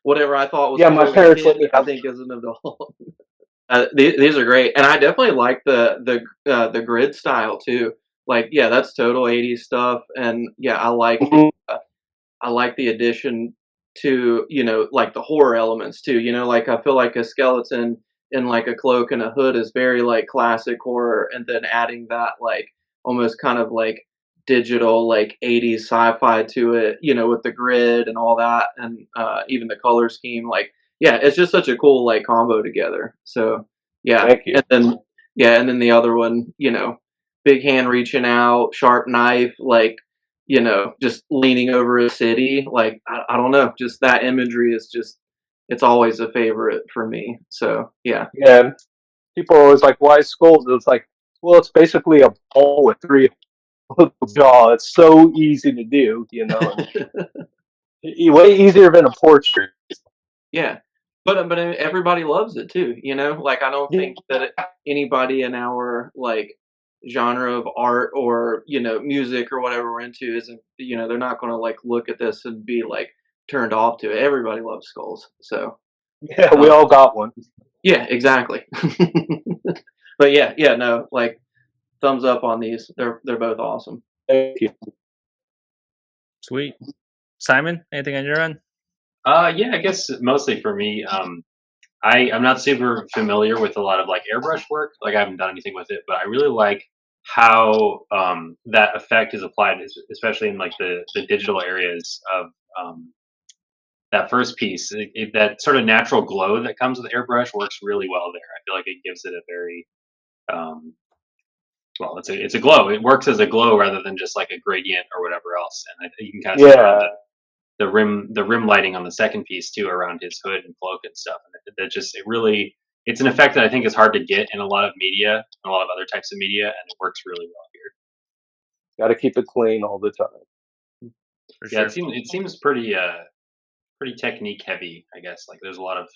whatever I thought was yeah, my cool as a parents let kid, me I have. think as an adult. These are great, and I definitely like the grid style too. Like, yeah, that's total '80s stuff, and yeah, Mhm. I like the addition to like the horror elements too. Like I feel like a skeleton in like a cloak and a hood is very like classic horror, and then adding that like almost kind of like digital like '80s sci-fi to it, with the grid and all that, and even the color scheme. Like, yeah, it's just such a cool like combo together. So yeah, Thank you. and then the other one, big hand reaching out, sharp knife, like just leaning over a city. Like, I don't know, just that imagery is just, it's always a favorite for me. So, yeah. Yeah, and people are always like, why skulls? It's like, well, it's basically a ball with three jaw. It's so easy to do, and way easier than a portrait. Yeah. But everybody loves it too. Like, I don't Yeah, think that anybody in our, like, genre of art or, music or whatever we're into isn't, they're not going to, like, look at this and be, like, turned off to it. Everybody loves skulls. So, yeah, we um, all got one. yeah, exactly. But yeah, no, like thumbs up on these. They're both awesome. Thank you. Sweet. Simon, anything on your end? Yeah, I guess mostly for me. I'm not super familiar with a lot of like airbrush work. Like I haven't done anything with it, but I really like how that effect is applied, especially in like the digital areas of um, that first piece. That sort of natural glow that comes with airbrush works really well there. I feel like it gives it a very um, well, it's a glow. It works as a glow rather than just like a gradient or whatever else. And you can kind of see that on Yeah, the rim lighting on the second piece too around his hood and cloak and stuff. And it really it's an effect that I think is hard to get in a lot of media and a lot of other types of media, and it works really well here. got to keep it clean all the time. For Yeah, sure. it seems pretty pretty technique heavy, I guess. Like there's a lot of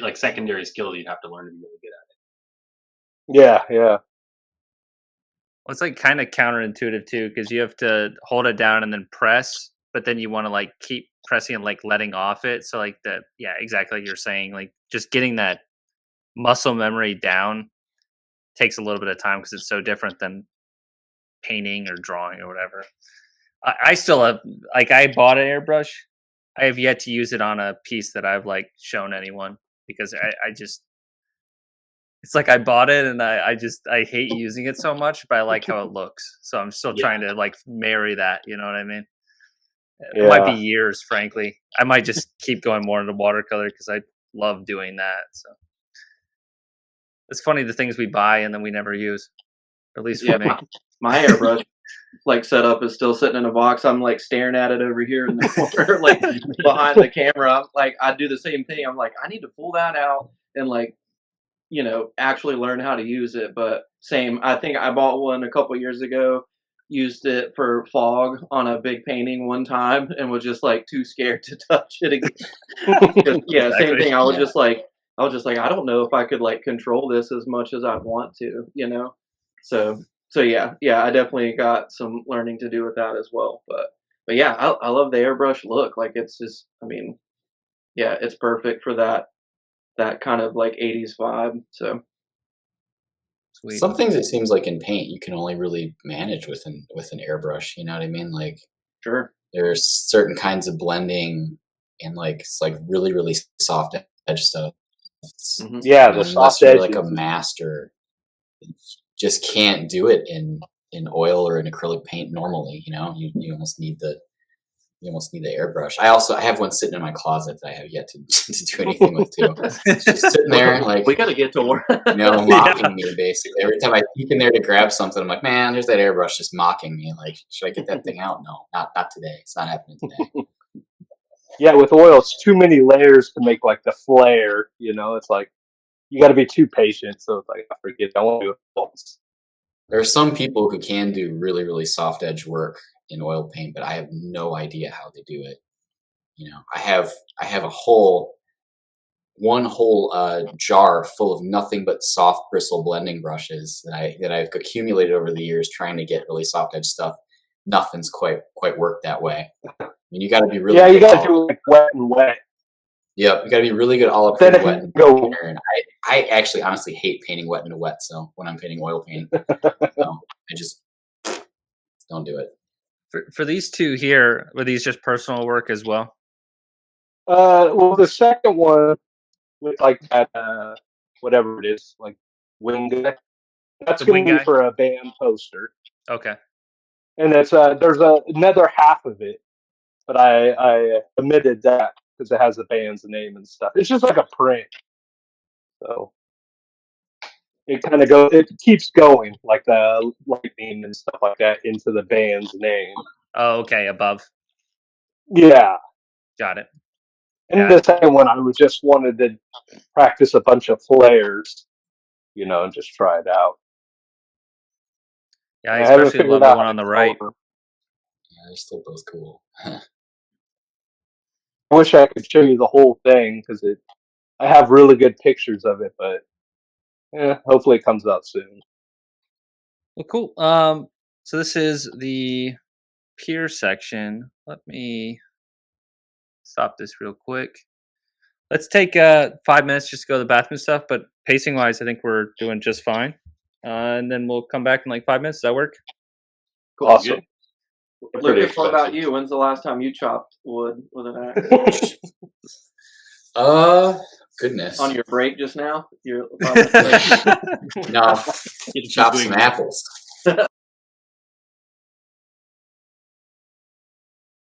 like secondary skills you'd have to learn to be really good at Yeah, yeah. Well, it's like kind of counterintuitive too, because you have to hold it down and then press, but then you want to like keep pressing and like letting off it. So like yeah, exactly like you're saying, like just getting that muscle memory down takes a little bit of time because it's so different than painting or drawing or whatever. I still have, like, I bought an airbrush. I have yet to use it on a piece that I've like shown anyone because I just, it's like I bought it and I hate using it so much, but I like how it looks. So I'm still Yeah. trying to like marry that. You know what I mean? It might be years, frankly. I might just keep going more into watercolor because I love doing that. So it's funny the things we buy and then we never use, at least for me. My airbrush like setup is still sitting in a box. I'm like staring at it over here in the corner, like behind the camera. Like I do the same thing. I'm like, I need to pull that out and like, you know, actually learn how to use it. But same, I think I bought one a couple years ago, used it for fog on a big painting one time and was just like too scared to touch it again. Yeah, Exactly. same thing. I was just like, I don't know if I could like control this as much as I'd want to, you know? So yeah, I definitely got some learning to do with that as well. But yeah, I love the airbrush look. Like it's just, I mean, yeah, it's perfect for that kind of like 80s vibe. So Sweet. Some things it seems like in paint you can only really manage with an airbrush. You know what I mean? Like sure. there's certain kinds of blending and like it's like really soft edge stuff. Yeah, I mean, the unless soft you're edges. like a master, you just can't do it in oil or in acrylic paint normally. You know, you almost need the airbrush. I have one sitting in my closet that I have yet to do anything with too. It's just sitting there, like We got to get to work. you know, mocking me basically. Every time I peek in there to grab something, I'm like, man, there's that airbrush just mocking me. Like, should I get that thing out? No, not today. It's not happening today. Yeah, with oil, it's too many layers to make like the flare. You know, it's like you got to be too patient. So it's like I forget. I won't do it once. There are some people who can do really soft edge work in oil paint, but I have no idea how they do it. You know, I have one whole jar full of nothing but soft bristle blending brushes that I've accumulated over the years trying to get really soft edge stuff. Nothing's quite worked that way. I mean, you got to be really Yeah, you good got to do it like wet and wet. Yep, you got to be really good all up Then painting if wet you and go, painter. And I actually honestly hate painting wet into wet. So when I'm painting oil paint, I just don't do it. For these two here, were these just personal work as well? well, the second one with like that, whatever it is, like wing guy. That's The going wing to be guy? for a band poster, Okay. and it's there's another half of it, but I omitted that because it has the band's name and stuff. It's just like a print, so it kind of it keeps going like the lightning and stuff like that into the band's name. Oh, okay. Above. Yeah, Got it. and Yeah. the second one I just wanted to practice a bunch of flares, you know, and just try it out. Yeah, I I haven't especially figured love the out one how on to the right. color. Yeah, they're still both cool. I wish I could show you the whole thing because I have really good pictures of it, but hopefully it comes out soon. Well, cool. So this is the peer section. Let me stop this real quick. Let's take 5 minutes just to go to the bathroom stuff, but pacing wise, I think we're doing just fine. And then we'll come back in like 5 minutes. Does that work? Cool. Awesome. We're pretty Lucas, what about expensive. you? When's the last time you chopped wood with an axe? Goodness. On your break just now? No, Get chop some apples.